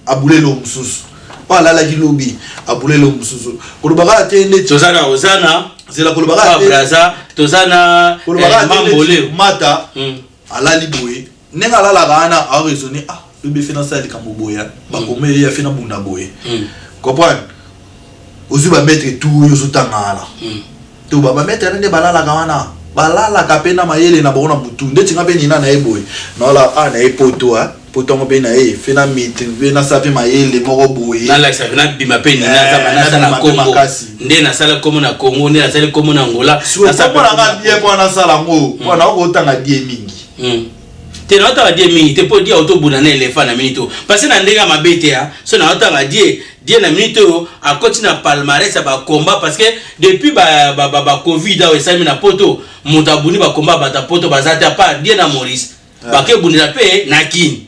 abulelo mususu wala la gilobi abulelo mususu kulubaka te ne tozana ozana zela kulubaka te braza tozana mambole mata alali boye nenga lala kana a raisonner le be financer les kamboboya ba komé ya fina bunda boye comprendre ozu ba mettre tout yo sotangala to ba mettre ne balala kana balala kapena mayele na bona butu ndeti ngabe nina na eboye na la na epoto poto ngo be na fina meeting be na sape mayele moko boye na la sa na bima pe nina na sala Congo nde na sala Congo na Congo nde na sala Congo na Angola na sa bona nga bien kwa na sala ngo bona ko tanga die mingi te na ota die mingi te po dia auto buna na elephant na minito parce que na ndenga mabete ya so na ota nga die na minito a continue palmarès ba combat parce que depuis ba covid a esami na poto mutabuni ba combat ba ta poto bazata pas die na Maurice ba ke bunira pe na kin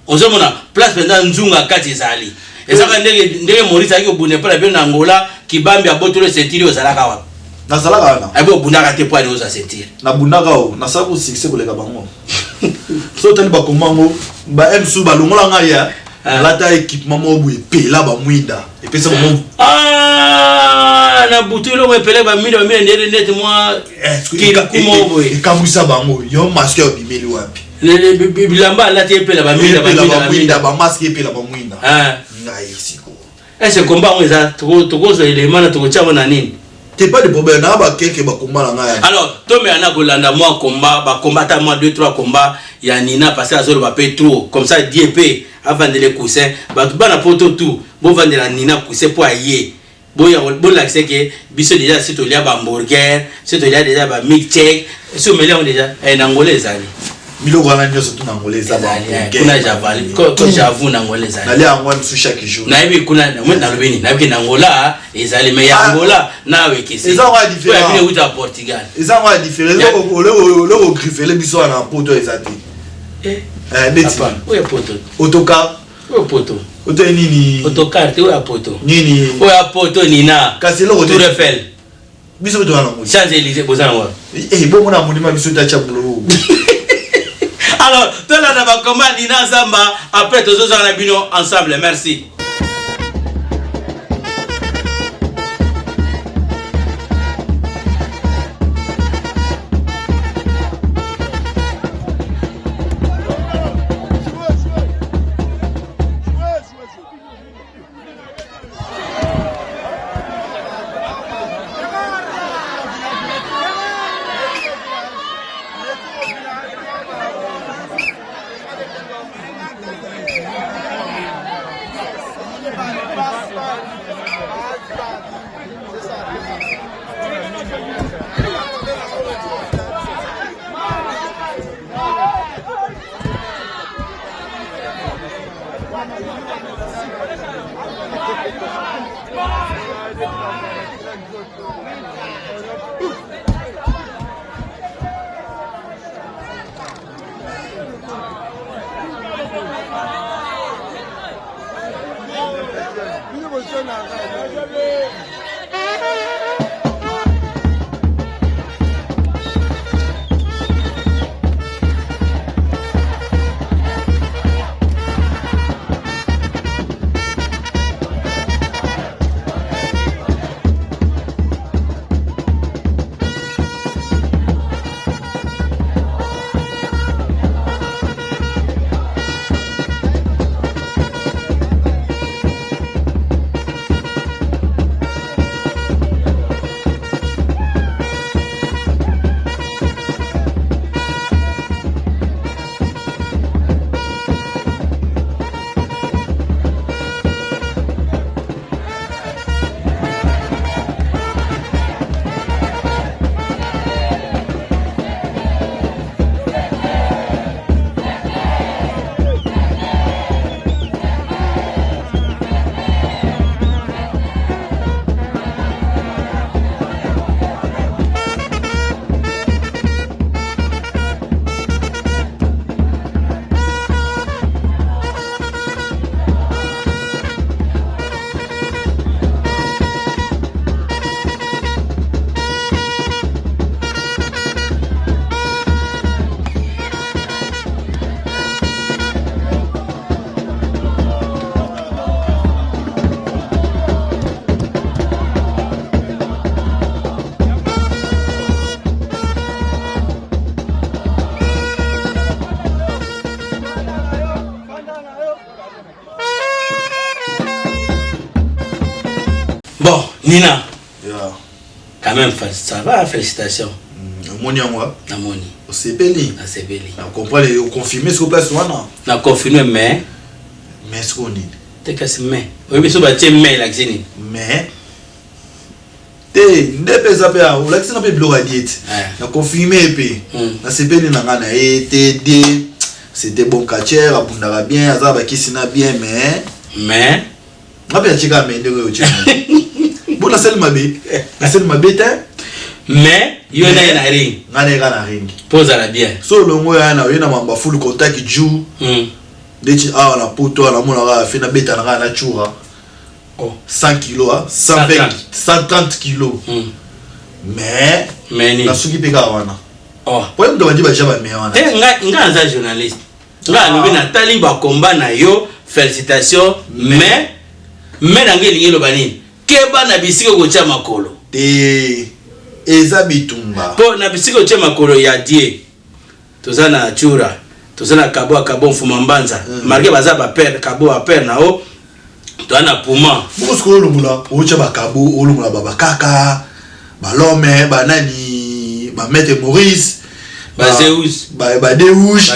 ozo mona place pendant nzunga kati ezali ezaka ndenge Maurice aki obune pa na Angola kibambi abotolo sentiri ozalaka wa na salaka na abo bundaka te po ali oza sentiri na bundaka o na sabu succès koleka bango so tani ba komango ba MSU ba longola nga ya lata équipement mo bu epela ba mwinda epesa mo na butelo mo epela ba mwinda ndere ndete moi kila kumo boy ekamwisa bango yo masque obimeli wapi le bilamba lata epela ba mwinda ba masque epela ba mwinda ngai siko est-ce combat on za to élément na to chama na nini t'es pas de problème na ba keke ba combat nga ya alors to me ana kolanda moi combat ba combattre moi 2-3 combats ya nina passer azolo ba pe trop comme ça DP avant de les coussins ba tout bana poto tout bo vendre la nina coussin pour ailler bo ya bo l'accès que biso déjà c'est to lia ba hamburger c'est to lia déjà ba milkshake so me lia déjà en angolais ali milo wana nyoso tu na angolais za ba kuna javali ko j'avoue na angolais ali na lia angwa su chaque jour na ebi kuna na lobeni na ebi na Angola ezali me ya Angola na wekisi eza wa différent ouais bien au Portugal eza wa différent le griffer le biso na poto ezati neti oya poto autocar oya poto oto nini autocar te oya poto nini oya poto nina kasi lo Tour Eiffel biso to na ngo Champs-Élysées bozana wa bo mona monima biso ta chabulo alors tout là na ba combat nina zamba après tous on a bino ensemble merci. Bon, Nina. Yeah. Quand même, ça va, félicitations. Moni en moi. Na moni. Au CPLI. Na CPLI. On comprend les confirmer ce qu'on place là. Na confirmer mais. Mais ce qu'on dit. T'es cassé mais. Oui, mais ça va être mais la xini. Mais. T'es n'dépé ça péa. Ou là que ça n'a pas bloqué diète. Na confirmer puis. Na CPLI na ngana TD. C'était bon catcher, abundara bien, azaba kisina bien mais. Ma bien chika mais ndeko chika. Bon la seule mabé. La seule mabé t'es. Mais yo na ring. Na ring. Pose à la bien. So longo ya na yena mamba full contact joue. Deti a la poto la mona ra fait na beta na chura. Oh, 100 kg, 130 kg. Mais na suki peka wana. Oh, pour me demander ba jaba mais wana. Nga za journaliste. Nga lobi na tali ba combat na yo, félicitations, mais nangeli lo banini. Keba na bisiko ko tia makolo. Te eza bitumba. Po na bisiko tia makolo ya die. Tozana chura, tozana kabo mfuma mbanza. Marke baza ba père kabo a père na o. Toana puma. Beaucoup ko lumula, o tia ba kabo, o lumula baba kaka, ba lome, ba nani, ba maître Maurice, ba Zeus, ba Deus.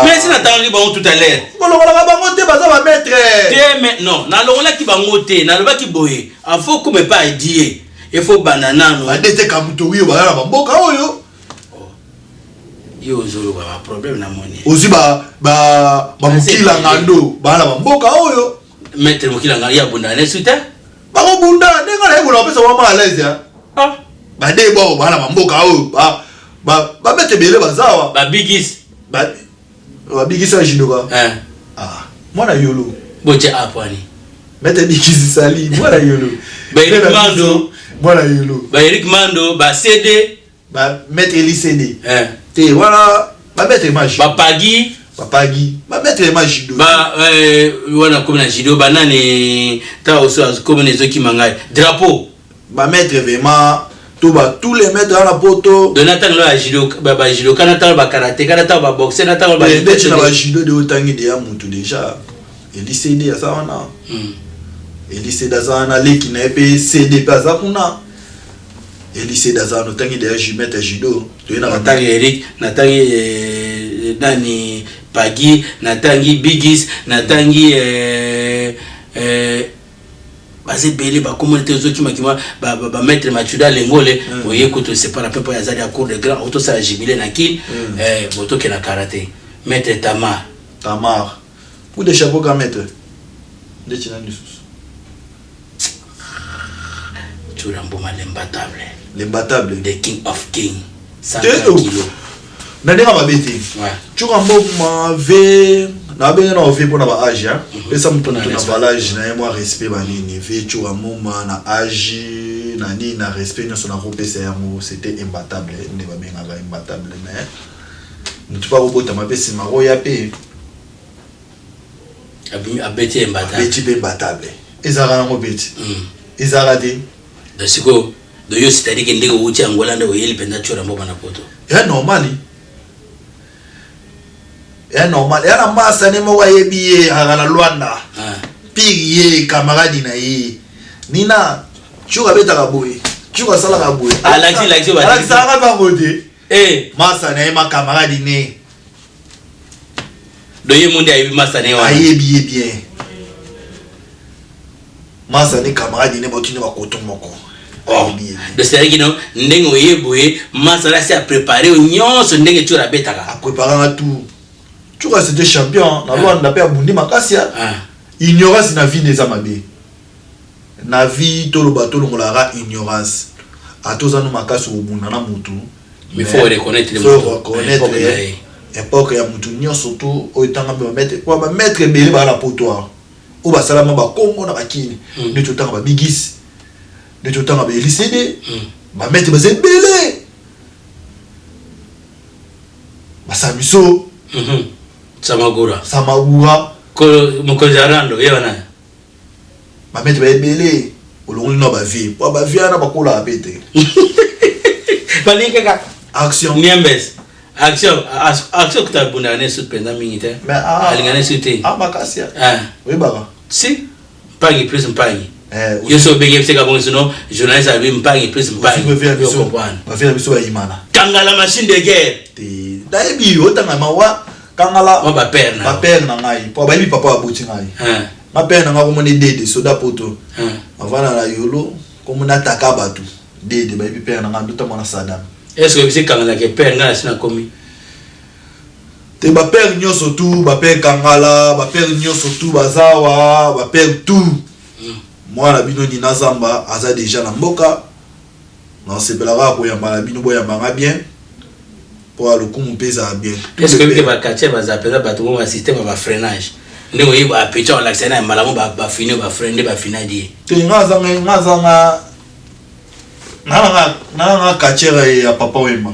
Mais si n'attend li bon tout à l'heure. Bon la ba monter baza ba maître. Te mais non, na longola ki ba ngote, na loba ki boye. Il faut comme pas dire. Il faut banana no. Ba dete kamuto wi ba ba mboka oyo. Yo zolo ba problème na moni. Ozi ba mukila ngando ba na mboka oyo. Maître mukila ngalo ya bunda ne suta. Ba ko bunda nenga na ebola pesa wa malaise ya. Ah. Ba de bo ba na mboka oyo ba mete bele bazawa. Ba bigis. Ba bigis a jinoka. Mwana yolo. Boche apwani. Mete bigis sali mwana yolo. Ba Eric Mando. Mwana yolo. Ba Eric Mando, ba CD. Ba mete Eli CD. Te wana ba mete maji. Ba Pagi. Ba mete maji do. Ba wana comme na jido banane ta oso comme les autres qui mangai. Drapeau. Ba mete vraiment tous les maîtres dans la poto. Donatan lo a jido ba jido kanata ba karaté kanata ba boxer kanata ba jido de otangi de ya mutu déjà. Eli CD ya sawana. Eli CD za na leki na epé CD pa za kuna. Eli CD za no tangi de ya jimeta jido. To ina natangi Eric, natangi Dani Pagi, natangi Bigis, natangi bazé belé ba communauté zo ki makima ba maître Machuda Lengole oye ko to separa pepo ya zali ya cour de grand auto sa jubilé na kin boto ke na karaté maître Tamar coup de chapeau ka maître de china nusus chura mboma l'imbattable the king of king 100 kg na denga babeti chura mboma ve na benga na ofi pour na ba âge hein pesa mtu na valage na moi respect banini vechu wa moma na âge na ni na respect na sona kopesa yango c'était imbattable ne ba benga ba imbattable mais mutu pa robota mapesi maro ya pe abeti imbattable ezara ngo beti ezara de siko do yo c'est-à-dire que ndeko uti angola ndo yeli penda chora mboba na poto ya normali ya na masa ne mo wa yebi ala Luanda pire camarade na ye nina chuka beta ka boy chuka sala ka boy alaxi ba sala ka boy masa ne ma camarade ne do ye monde ayebi masa ne wa ayebi bien masa ne camarade ne botini ba koton moko de c'est-à-dire que non ndenge oyeboye masa la a préparé nyonso ndenge chora beta ka a préparé tout chuka c'était champion na Luanda pe abundi makasia ignorance na vie des amabe na vie to lo bato lo ngolaka ignorance atoza no makaso obunda na mutu mais faut reconnaître les mutu époque ya mutu nyonso to oyitanga ba mettre kwa ba mettre belé ba la potoir o ba salama ba kongo na bakini ne totanga ba bigis ne totanga ba LCD ba mettre ba zebele ba samiso samagura ko mokonjarando yona ba mettre ba ebele olongoli no ba vie po ba vie na ba kola apete balinga ka action niembes action kuta bunda ne sutpenda mingite mais alingane sute makasia oui baba si mpangi plus mpangi yo so benge pseka bonsono journaliste abi mpangi plus mpangi yo comprendre ba faire biso ba imana kangala machine de guerre daebi otanga mawa kangala ba père na ngai po ba bi papa abuti ngai ma père na nga ko moni dede soda poto avana la yolo ko mona takabatu dede ba bi père na nga ndota mona Saddam est-ce que c'est kangala ke père ngala sina komi te ba père nyoso tout ba père kangala ba père nyoso tout bazawa ba père tout moi la bino ni nazamba aza déjà na mboka non c'est belava ko yamba la bino boyamba bien pour le coup mon pesa bien est-ce que ba quartier ba zapela ba tout un système ba freinage ndeko yiba apecha on l'accès na malamu ba fini ba freiner ba finadi te ngazanga na quartier ya papa wemba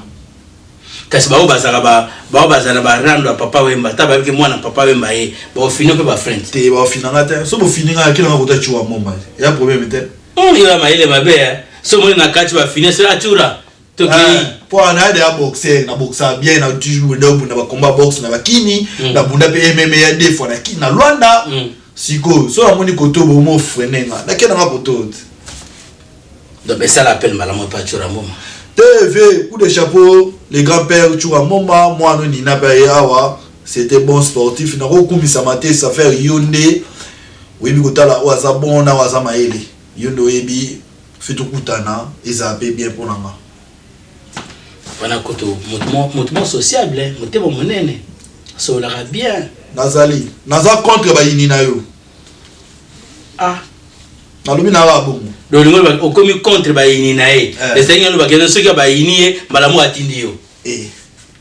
kasi ba bazala ba rando papa wemba taba biki mwana papa wemba ye ba fini pe ba friend te ba fini ngata so bo fini ngaka kila ngota chuwa moma ya problème te ila maile mabe so mo na kati ba fini so achura to ki po ana de boxer na boxa bien na toujours na ba combat box na bakini na bunda pe MMA ya deux fois na kini na Luanda siko so la moni koto bo mo frenenga na kena ngapoto donc ça l'appelle malamu pa chura moma TV coup de chapeau les grands-pères chura moma moi no nina pa yawa c'était bon sportif na rokumisa mate ça faire yonde webi kotala waza bona waza maele yondo webi fitu kutana ezape bien pour nanga wana koto mouvement sociable motebo monene so la bien nazali naza contre ba yini na yo na lumi na ba bongo do lingo ba okomi contre ba yini na e esenga lo ba kena soki ba yini e malamu atindi yo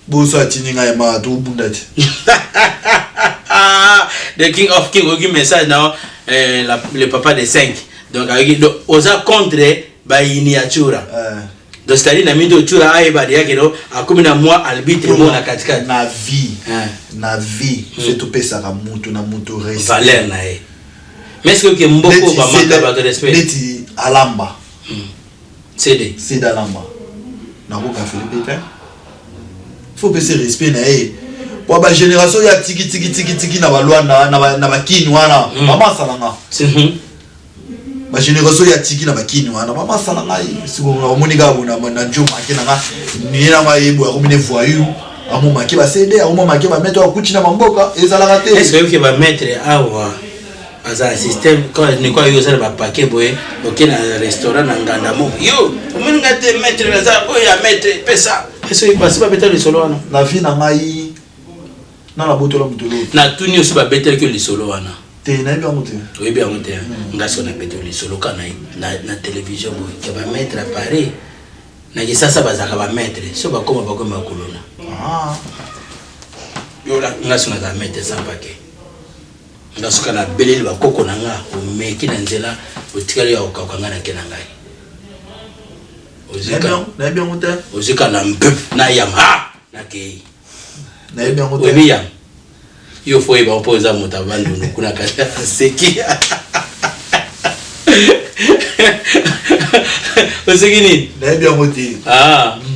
boso atindi ngai ma to bundati the king of king ogi message now le papa de 5 donc oza contre ba yini ya chura donc c'est-à-dire na mindo chura aiba de yakero akomi na moi arbitre mo na katika na vie c'est tout pesa ka mutu na mutu respect valeur na e mais est-ce que mboko ba manka ba de respect neti alamba cd alamba na ko ka Philippe faut pesa respect na e pour ba génération ya tiki na ba Luanda na ba kini wana mama salanga ba génération ya tiki na bakini wana mama sala ngai siko ngomonika bona na njoma akena nga ni na mayebo ya komine voyou amo make ba CD amo make ba mettre akuti na mamboka ezala raté est-ce que ba mettre awa aza système quand ni quoi yo ça ba paquet boye OK na restaurant na nganda mo yo omoninga te mettre za o ya mettre pesa est-ce que ba mettre le solo wana na vie na ngai na la botolo mutolo na tuni aussi ba mettre que le solo wana te na bien monté oui bien monté ngaso na mettre le solo kana na télévision boye ke ba mettre à Paris na kisasa bazaka ba mettre so ba koma ba koma kulona yo la ngaso na mettre sans paquet ngasuka na beleli ba koko nanga o meki na nzela o tikali ya okakanga na kenanga na bien monter ozika na mbep na yama na kei na bien monter webi yam yo foi ba opoza mutabandu kuna kata seki osegini na bien monter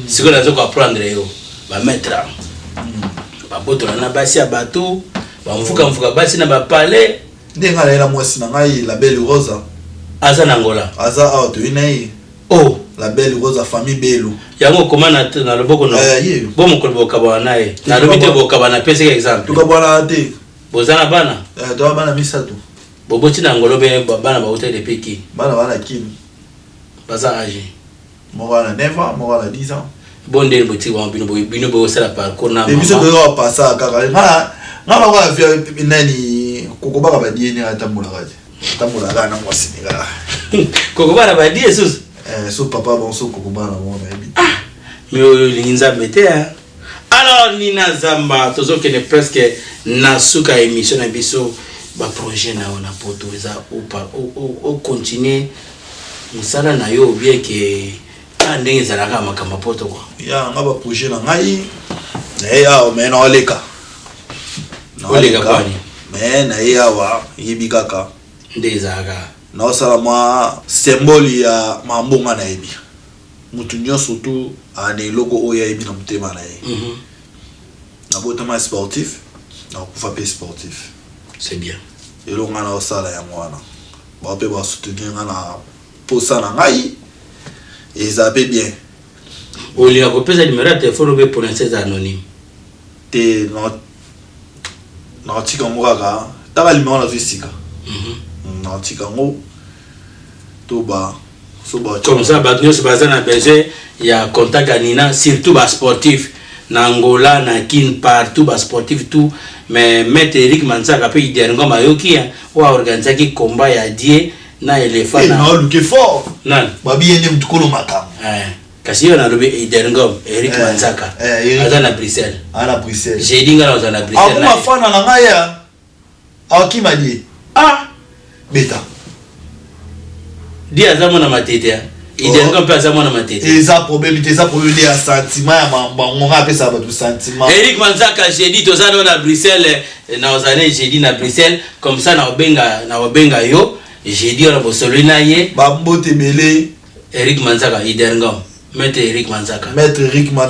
siko na zoko apprendre yo ba mettre ba botola na basi ya bato ba mfuka basi na ba palais ndenga la mwasi na ngai la belle rosa aza na Angola aza auto inai oh la belle rosa famille belo yango komana na loboko no bo mokolo bokaba nae na lobite bokaba na pese exemple tukabwana te bozana bana to bana misato boboti na Angola be bana ba hotel de peki bana kimi baza âgé moko na 9 ans moko na 10 ans bonde boti wa bino bo sala parcours na mama biso ko passa kaka ngala kwa via nani kokobaka badie ni atambola kaje atambola na mwasi ni kala kokobara badie sus so papa bon so kokobara bon na ebi mais linza bete alors Nina Zamba tozokene presque na suka émission na biso ba projet na ona poto eza o continuer musala na yo bien que ndenge zalaka makamba poto kwa ya ngaba projet na ngai ya mais na oleka kwani mais na yawa yibi kaka ndezaka na osala mwa symbole ya mambonga na yebi mutu nyonso tu ane loko oya yebi na mutema na ye na botama sportif na kufa pe sportif c'est bien elo nga na osala ya mwana ba pe ba soutenir nga na posa na ngai eza pe bien olinga kopesa numéro ya téléphone be pour ces anonyme te na tika ngwaka taka limao na zisika na tika ngo to ba so ba comme ça ba nyos bazana besoin ya contact à Nina surtout ba sportif na Angola na kin partout ba sportif tout mais maître Eric Manzaka pe iderngo mayokia wa organiser ki combat ya die na elephant na luke fort nan ba biene mtukolo makam kasi yo na lobe iderngo Eric Manzaka azana Bruxelles ana Bruxelles j'ai dit ngala azana Bruxelles na fana na ngaya akima di beta dia azamo na matete iderngo pe azamo na matete eza problème te eza problème ya sentiment ya bango ngapesa ba du sentiment Eric Manzaka j'ai dit tozana na Bruxelles na ozane j'ai dit na Bruxelles comme ça na obenga yo j'ai dit on bosolo na ye ba mbote belé Eric Manzaka iderngom maître Eric Manzaka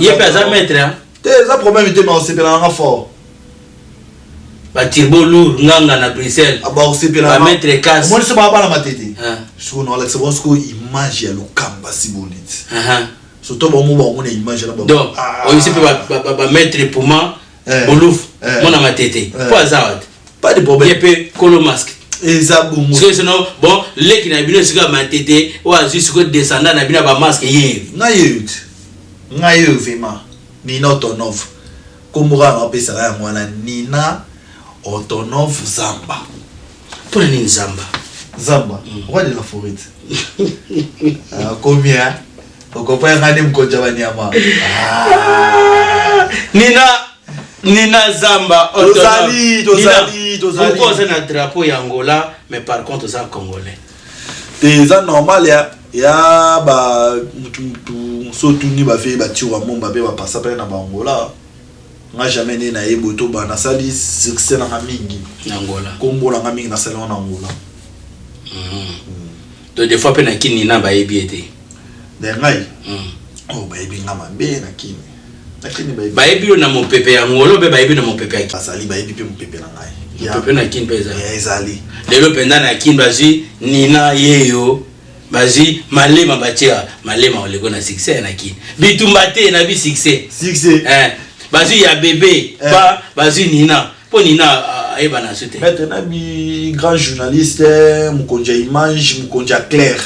ye pe za maître te za problème te ma osepela nga fort ba tirbo lourd nganga na Bruxelles ba osepela ba maître Kas mo se ba bana matete so no Alex Bosco image ya lokamba si bonite surtout ba mo ba mo na image na ba donc o ici pe ba maître Puma Bolouf mona matete po azawat pas de problème ye pe kolo masque ezabungu parce que sinon bon leki na bino sika matete o juste ko descendant na bino ba masque ye ngaye vraiment Nina Otonov komura na pesa ya mwana Nina Otonov Zamba pour ni Zamba roi de la forêt combien on comprend ngane mkonja banyama Nina Zamba tozali pourquoi c'est notre drapeau ya Angola mais par contre c'est congolais c'est normal ya ba mutu sotu ni ba fait ba tiwa momba be ba passa pe na ba Angola nga jamais né na eboto ba na sali succès na mingi na Angola kombo na mingi na sali na Angola donc des fois pe na kini na ba ebiete de ngai oh ba ebi ngama be na kini ba ebi na mon pepe ya Angola be ba ebi na mon pepe ya pasali ba ebi pe mon pepe na ngai ya pepe na kini pe ezali lelo penda na kini bazi Nina yeyo bazi malema batia malema olego na succès na kini bitumba te na bi succès bazi ya bébé ba bazi Nina po Nina eba na soute maintenant bi grand journaliste mukonja image mukonja clair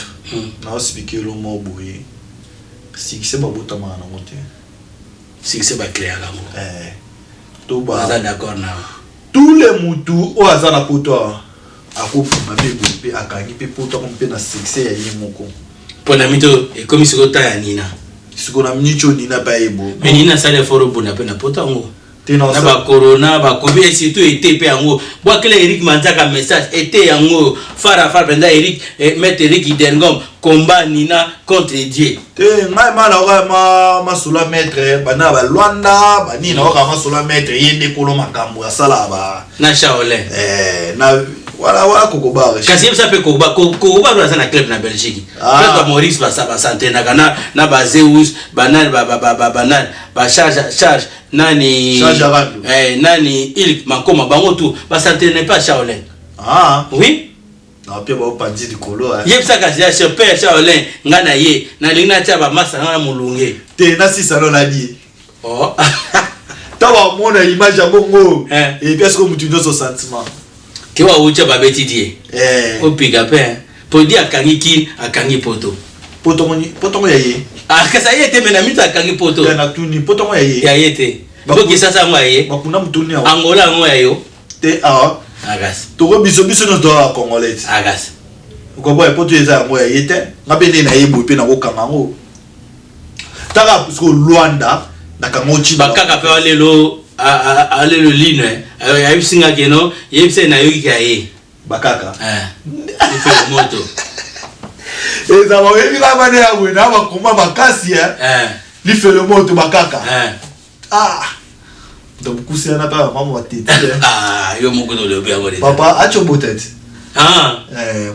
na expliquer le mot boye succès ba botama na mote succès ba clair la mo to ba za d'accord na tous les mutu o azana poto akopima pe akangi pe poto ko pe na succès ya yemoko pona mito e comme siko ta ya Nina siko na minicho Nina pa ebo mais Nina sale foro bona pe na poto ngo na ba corona ba covid surtout été pe yango boa kele Eric Manzaka message été yango fara penda Eric mettre Eric Idengom combat Nina contre Dieu te ngai mala oka ma sula maître bana ba Luanda bani na oka ma sula maître yende kolo makambo ya sala ba na Shaolin na wala kokoba kasi ça peut kokoba dans un club na Belgique ba Maurice ba santé na ba Zeus banal ba charge nani nani il makoma bango tout ba santé n'est pas Shaolin oui na pia ba pandi di kolo yebsa kasi ya super Shaolin ngana ye na lingna cha ba masa na mulunge te na si salon la di tawa mona image ya bongo et puis est-ce que mutu ndo so sentiment ke wa ucha ba beti die opiga pe po di akangi poto mo yaye kasa yete mena mita akangi poto na tuni poto mo yaye ya yete boki sasa mo yaye bakuna mutuni angola mo yayo te agas to ko biso no to congolais agas ko boy poto eza mo yaye te ngabene na yebo pe na ko kangango taka ko Luanda na kangochi bakaka pe walelo alelo line ayo singa keno yebse na yoki kaye bakaka ife moto eza ba yebi ka bana ya wena ba komba bakasi li fait le moto bakaka donc kusia na pa mama tete yo moko no le bien ngore papa acho botet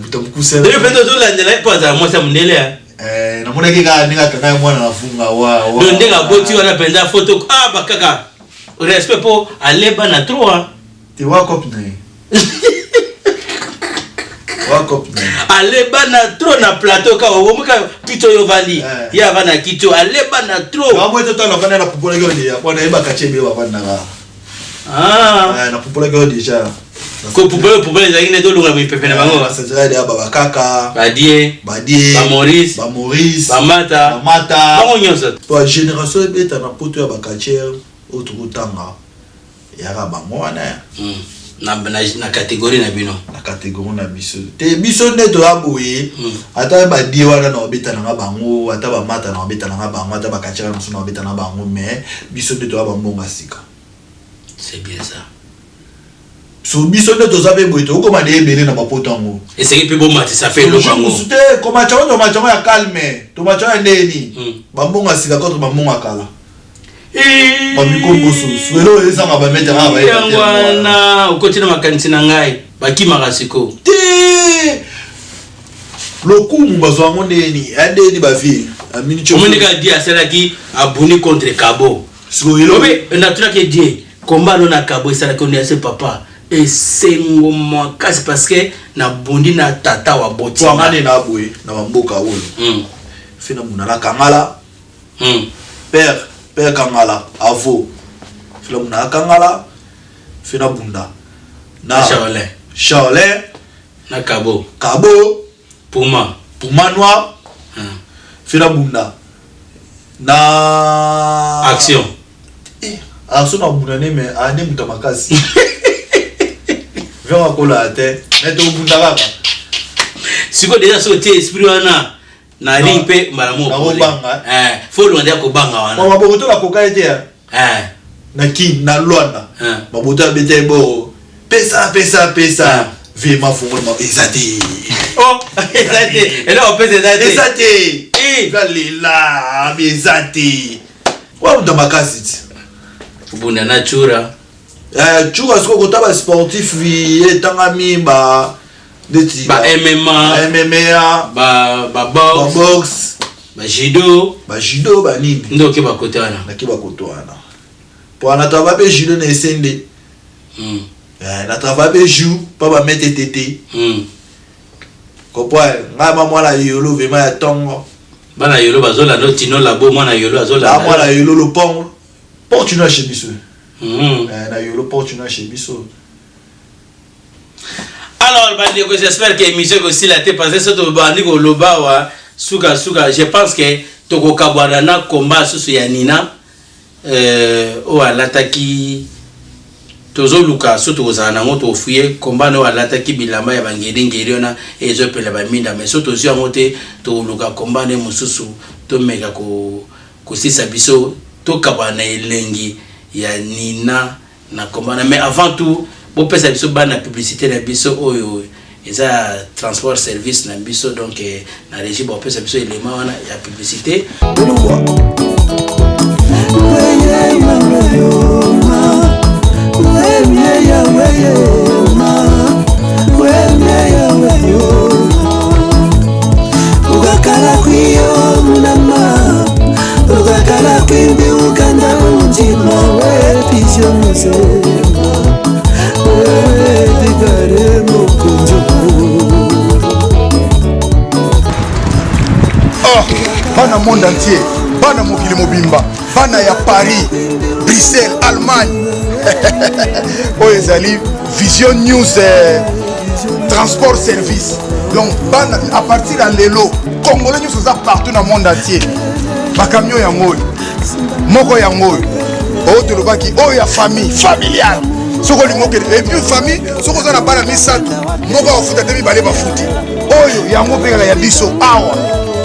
butam kusia de peto to la ndela pa za mo sa mundele na mona ke ka ninga kaka mwana nafunga wa ndo ndenga boti wana penda photo bakaka respect pour aleba na 3 te wakop na aleba na trop na plateau ka omuka kito yo vali ya vana kito aleba na trop na mweto to na vana na popola ko dia kwa na eba kachebe wa vana na popola ko déjà ko popola za ine do lunga mi pepe na bango sa jara dia baba kaka badie ba Maurice ba mata bango nyonso to génération beta na poto ya bakacher otutanga ya ka bango wana na catégorie na bino na catégorie na biso te biso ne to aboye ata ba die wana na obeta na bango ata ba mata na obeta na bango ata ba kachara na obeta na bango mais biso ne to ba mbonga sika c'est bien ça so biso ne to zabe boye to koma de ebele na bapoto ngo et c'est que bon mati ça fait le bango te koma chawo to machawo ya calme to machawo ya ndeni ba mbonga sika contre ba mbonga kala bamikombo susu elo ezanga bametera ba wana ukotina makanisi na ngai bakimaka siko te lokumu bazwango ndeni adeni bavie amini cho omonika dia asalaki abuni contre Kabo siko elo obe natulaki die combat no na Kabo esalaki on yase papa esengo makasi parce que na bondi na tata wa boti kwa ngane na boye na bamboka oyo fina munala kangala père kangala avo fila muna kangala fina bunda na Shaolin na Kabo Puma noir fina bunda na action na bunda ne me ane muta makasi vient kola te neto bunda kaka siko déjà sauté esprit wana na rimpe maramo folo ndia ko banga wana mama boto la koka ete na ki na Luanda maboto abete bo pesa vima fungo ma ezati ela opesa ezati galila ezati wa ndo makasi bunda na chura chura siko kotaba sportif vi etangami ba deti ba MMA ba box ba judo ba nini ndo ke ba kotana na ke ba kotana po ana tava pe judo na esende na tava pe jou pa ba mettre tete kopwa ngama mwana yolo vema ya tongo bana yolo bazola no tino labo mwana yolo azola mwana yolo lo pong portuna chez biso na yolo portuna chez biso. Alors, j'espère que l'émission aussi l'a été passée sur le bandigo lobawa suga. Je pense que toko kabwana combat sur Yanina o alataki tozo luka surtout aux anango to fuye combat no alataki bilamba ya bangedi ngeriona ezo pela ba minda mais surtout aussi amote to luka combat ne mususu to mega ko sisa biso to kabwana elengi ya Nina na commande. Mais avant tout bon pesa biso ba na publicité na biso oyo eza transport service na biso donc na régie bon pesa biso élément wana ya publicité. Bana monde entier, bana mokili mobimba, bana ya Paris, Bruxelles, Allemagne. Ezali Vision News transport service. Donc bana à partir de lelo, Congolais nous sommes partout dans le monde entier. Ba camion ya ngoy, moko ya ngoy. Autre lobaki, oh ya famille, familiale. Soko lingoke et puis famille, soko za na bana misato, moko ofuta te mibale ba futi. Oyo ya ngope ya biso awa.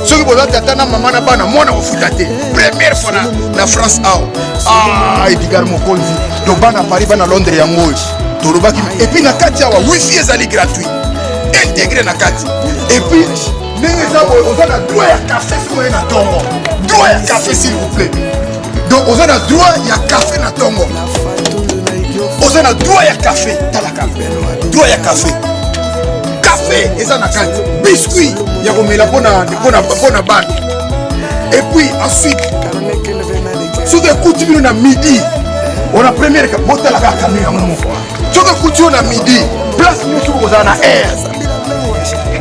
Ceux qui vous ont tata na maman na bana mona ofuta te. Première fois na France awa. Ah, Edgar Mokonzi. Donc bana Paris bana Londres ya ngoy. Tolobaki et puis na kati awa wifi ezali gratuit. Intégré na kati. Et puis ndenge za on a droit à café sur na tongo. Droit à café s'il vous plaît. Donc on a droit à café na tongo. On a droit à café, tala café. Droit à café. Café eza na kati. Biscuit ya komela pona ban. Et puis ensuite sur des coups de na midi. On a première bota la caméra mon fois. Sur des coups de na midi, place nous sur aux na air.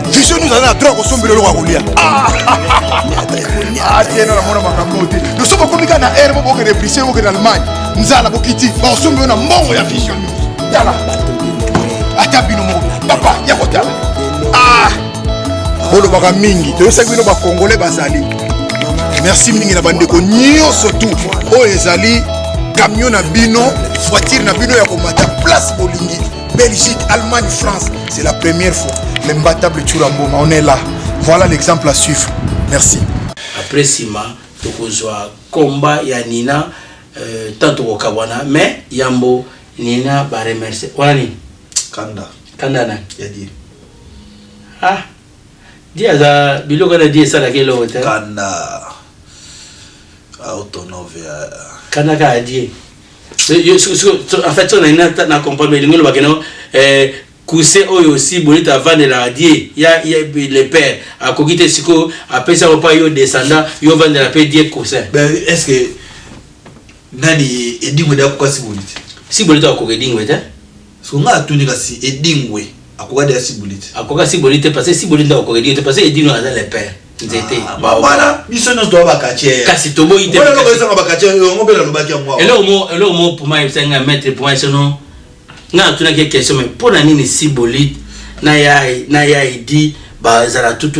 Vision nous a droit au sombre le Roulia. Ah tiens la mona makamoti. Nous sommes comme na air mo que reprisé mo que en Allemagne. Nous allons bokiti. Ba sombre na mongo ya Vision News. Yala. Atabino mo. Papa ya kota. Ah. Bolo baka mingi. To yesa bino ba Congolais bazali. Merci mingi na bandeko nyonso tout. O ezali camion na bino, voiture na bino ya komata place bolingi. Belgique, Allemagne, France, c'est la première fois. L'imbattable Churamboma, on est là. Voilà l'exemple à suivre. Merci. Après Sima, tu as combat ya Nina, tant au Kawana, mais Yambo, Nina, va remercier. Wani Kanda. Kanda na. Yadi. Ah. Dia za bilo kana dia sala kelo hotel. Kanda. Autonove. Kanda ka die. En fait, on a na comprendre le bakeno cousin oyo aussi bonita avant de la die ya le père a kokite siko après ça pas yo descendant yo vendre la paix die cousin. Ben est-ce que nani edingwe da kwa sibulite? Sibulite ko edingwe ta? So nga tunika si edingwe akoka da sibulite. Akoka sibulite parce que sibulite ko edingwe parce que edingwe a le père. Nzete. Ba voilà, biso no to ba kache. Kasi tobo ite. Wala ko ezanga ba kache yo ngobela lobaki ngwa. Elo mo pour moi c'est mettre pour moi sinon nga tuna ke question mais pour la nini sibulite na ya idi ba zara tout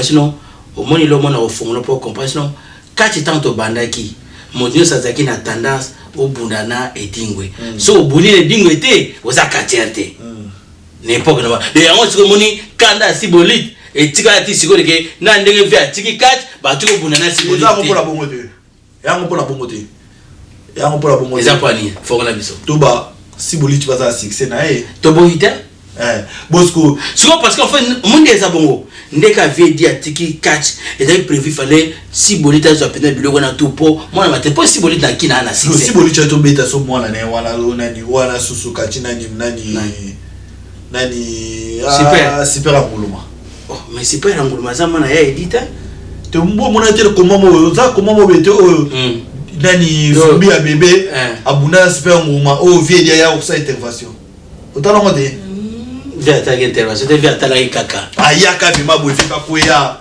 sinon au moins le monde au fond pour comprendre sinon quand tu tentes bandaki mondio sazaki na tendance au bundana edingwe so buni edingwe te ozaka tierte n'importe quoi et on se moni kanda sibulite et tika ti siko ke na ndenge via tiki catch ba tuko bundana sibulite yango pour la bongo te yango pour la bongo te yango pour la bongo te exemple ni faut la biso to ba sibulite ba za succès na to bohita Bosco parce qu'en fait monde des abongo ndeka vie dia tiki catch et avait prévu fallait sibulite zo pena biloko na tout po moi na mate po sibulite na kina na succès sibulite to beta so moi na wala nani wala susu kati nani super anguluma. Oh mais super anguluma za mana ya edita te mbo mona tele komamo za komamo bete o nani zumbi ya bébé abuna super anguluma o vie dia ya sa intervention otala ngote via ta intervention te via ta la kaka ayaka bima bofika koya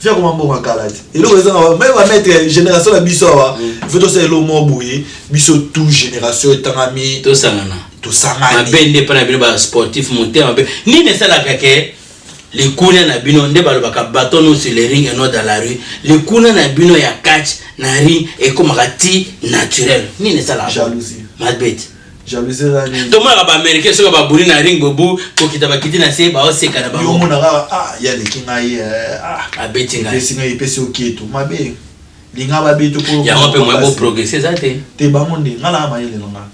via komambo makalati elo ko ezanga même va mettre génération la biso wa veto c'est lo mo boye biso tout génération etangami to sangana mabende pana bino ba sportif monter mabe ni ne sala kake les kuna na bino nde balobaka bâton sur les ring et non dans la rue les kuna na bino ya catch na ring et comme rati naturel ni ne sala jalousie mabete jalousie rani to mara ba américain so ba buri na ring bobu ko kitaba kiti na se ba o seka na ba yo mona ya le kinga abeti nga desinga ipesi oketo mabe linga ba beto ko ya on peut moins beau progresser ça te bangonde ngala ma yele longa.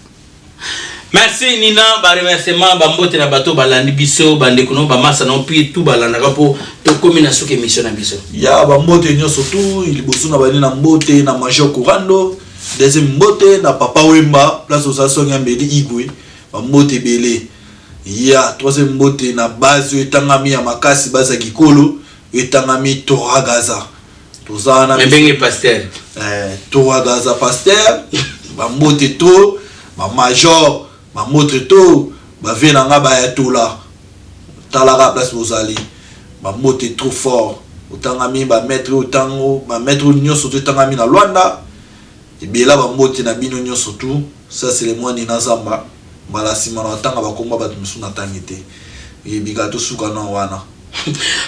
Merci Nina, ba remerciement ba mbote na bato balandi biso bande kuno ba masa na pi tout balanda kapo to komina suke mission na biso. Ya ba mbote nyo surtout il bosu na bani na mbote na Major Kurando, deuxième mbote na Papa Wemba, place aux Songa Mbedi Igwe, ba mbote belé. Ya troisième mbote na base etangami ya makasi base Kikolo, etangami Toragaza. Tozana Mbenge pasteur. Toragaza pasteur, ba mbote to, ba major ma motre to ba vena nga ba ya tola talara place bozali ba mote trop fort otanga mi ba maître otango ba maître nyoso to tanga mi na Luanda et bien là ba mote na bino nyoso tout ça c'est les mois ni nazamba bala simana tanga ba komba ba tumsuna tangite et bigato suka na wana.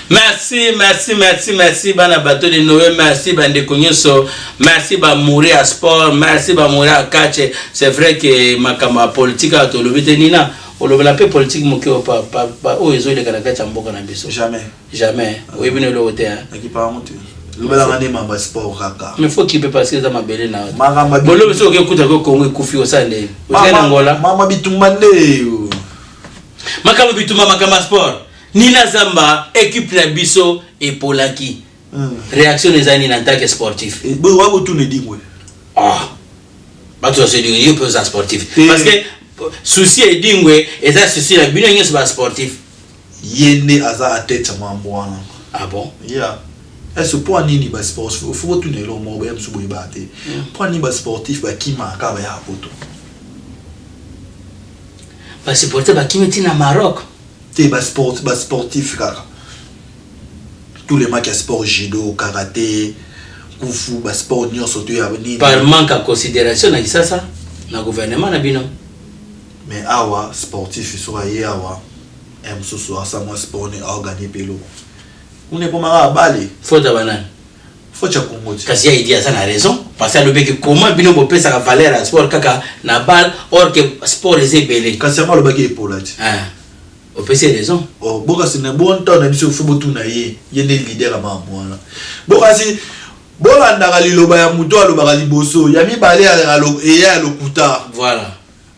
Merci bana bateau de Noé, merci bande konyoso, merci ba mourir à sport, merci ba mourir à catch. C'est vrai que makamba politique a to lobete Nina, on le l'appelle politique moko pa o ezo de kana catch mboka na biso. Jamais. Oui bino le hotel. Ekipa monte. Le bela ngane mamba sport kaka. Mais faut qu'il peut passer dans ma belle na. Bolo biso ke kuta ko Congo kufi osande. Osana Angola. Mama bitumande. Makamba bituma makamba sport. Nina Zamba, équipe la biso et Polaki. Réaction des années en tant que sportif. Et bon, on va tout le dire. Ah, bah tu vas se dire, il peut être sportif. Parce que souci est dingwe et ça souci la bien n'est pas sportif. Yéné aza à tête à moi. Ah bon? Yeah. Est-ce point ni bas sportif? Faut tout le monde bien sur le bâté. Point ni bas sportif bah qui m'a acabé à poto. Bah sportif bah qui met in à Maroc. T'es bas sportif kaka. Tous les matchs sport judo, karaté, kung fu, bas sport nyo soto ya venir. Par manque à considération na ça na gouvernement na bino. Mais awa sportif so aye awa. Em so ça moi sport ne a gagner pelo. On est pas mal balé. Faut tabanan. Faut cha Congo. Kasi il dit ça na raison parce que le bec comment bino bo pesa ka valeur à sport kaka na balle or que sport est belé. Kasi ma le bagay epolati. Ah. Au PC raison. Oh, boka c'est un bon temps na biso fubo tuna ye ne leader à mwana. Boka si bola ndaka liloba ya muto aloba liboso ya mibale ya lokuta. Voilà.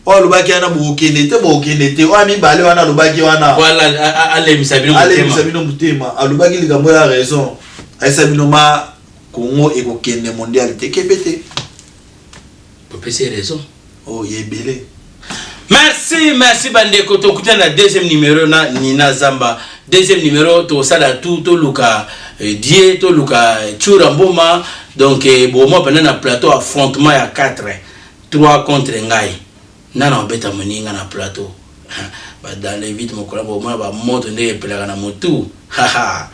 O alobaki ana bokende te o ami bale wana alobaki wana. Voilà, allez misabino mutema alobaki likambo ya raison. Aisabino ma Congo et kokende mondial te kepete. Au PC raison. Oh yebele. Merci bandeko to kutana deuxième numéro na Nina Zamba. Deuxième numéro to sala tout to luka die to luka Churamboma donc bon moi pendant na plateau affrontement ya 4 3 contre ngai. Nana obeta moninga na plateau. Ba dans les vite mokola bo moi ba moto ndé pelaka na motu. Haha.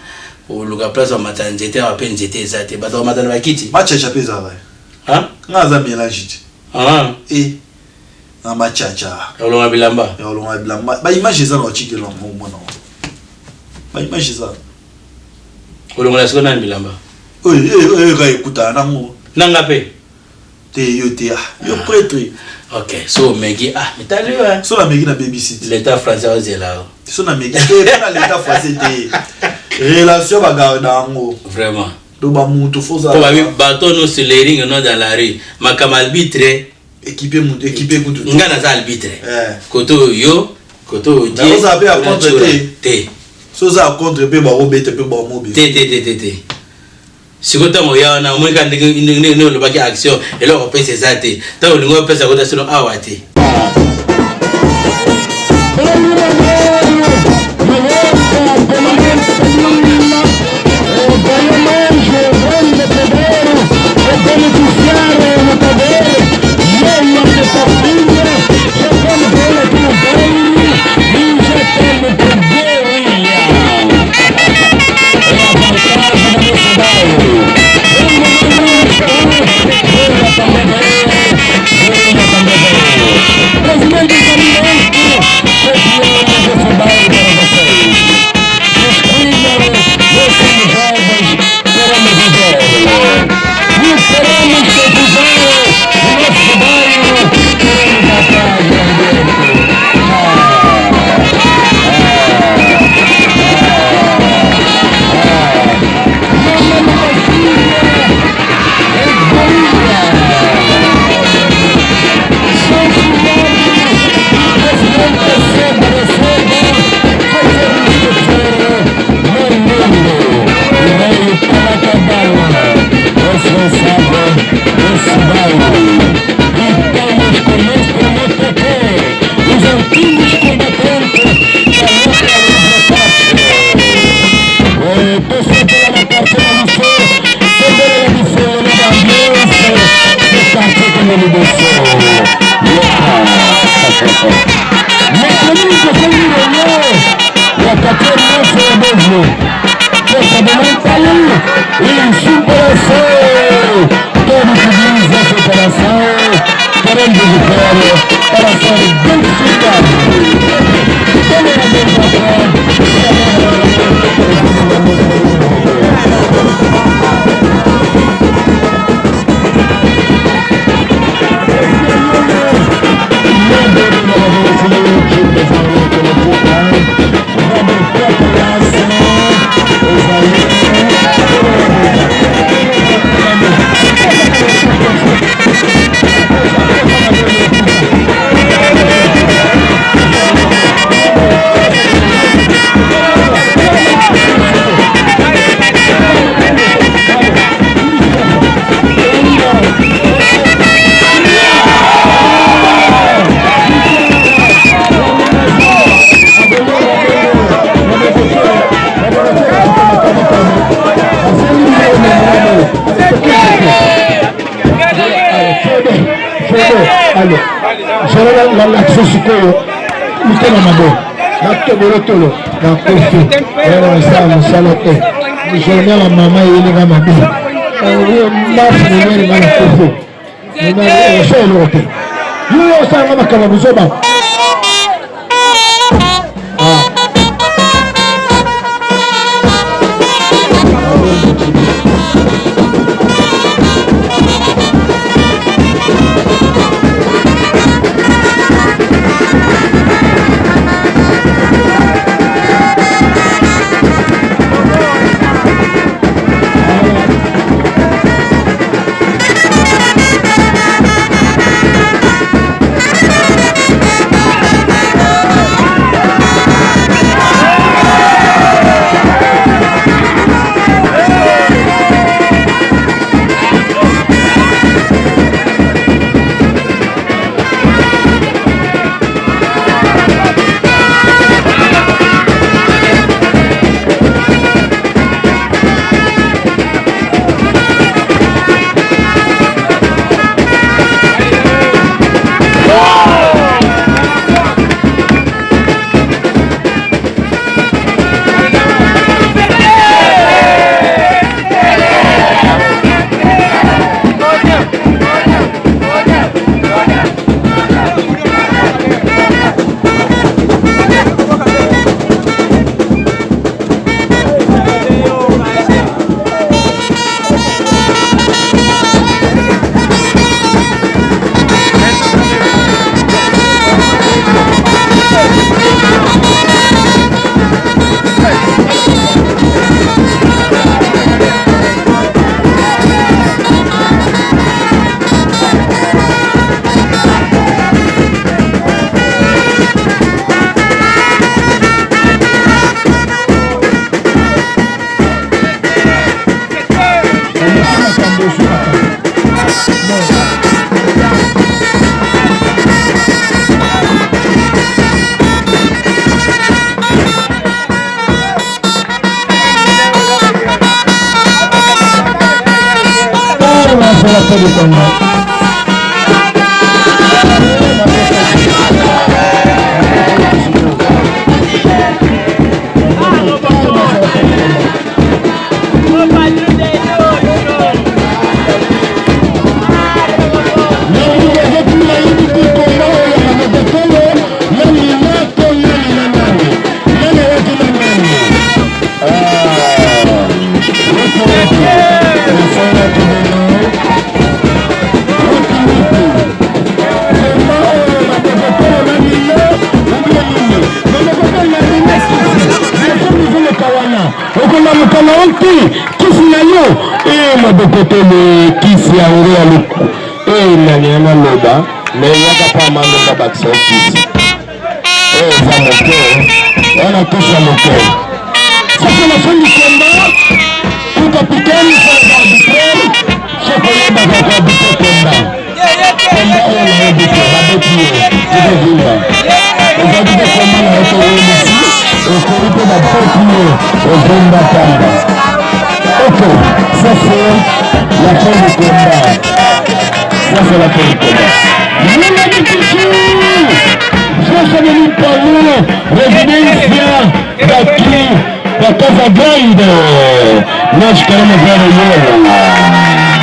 O luka place wa matanzete wa penzete zate ba to matana bakiti. Match cha pesa va. Hein? Ngaza mélange. Ah. Na machacha olonga bilamba ba image za na chike lo mona ba image za olonga la sona bilamba ga ekuta na ngo nanga pe te yo prêtre. OK so megi mitali wa so la megi na babysit l'état français ozela so na megi na l'état français te relation ba garda ngo vraiment do ba mutu foza to ba bâton sur les rings non dans la rue makama arbitre équipé kutu ngana za arbitre koto yo koto di on a à contre te so za contre pe ba robete pe ba mobile te sikota moya na mweka ndenge lo baki action et là on peut se zate ta ulingo pesa kota sino awate Presidente la sikoyo mutema mabo natobolo na kofi era sa musala te journal la mama yelinga mabe marche ni na kofi na solo te yo sa ngama kama buzoba Mabokotele kisi ya urea luku nanyana loba na yaka pa mando na baksa kisi za moke wana kisa moke sasa la fin du combat tout capitaine sans arbitraire chef yaba kwa arbitre combat combat on a arbitre babeti c'est vimba on va dire comment on a été ici on fait la popie au vimba kamba. Ok, ça c'est la fin du combat. Ça c'est la fin du combat. Je suis venu parler résidence d'aqui, da Casa Grande. Nós queremos ver o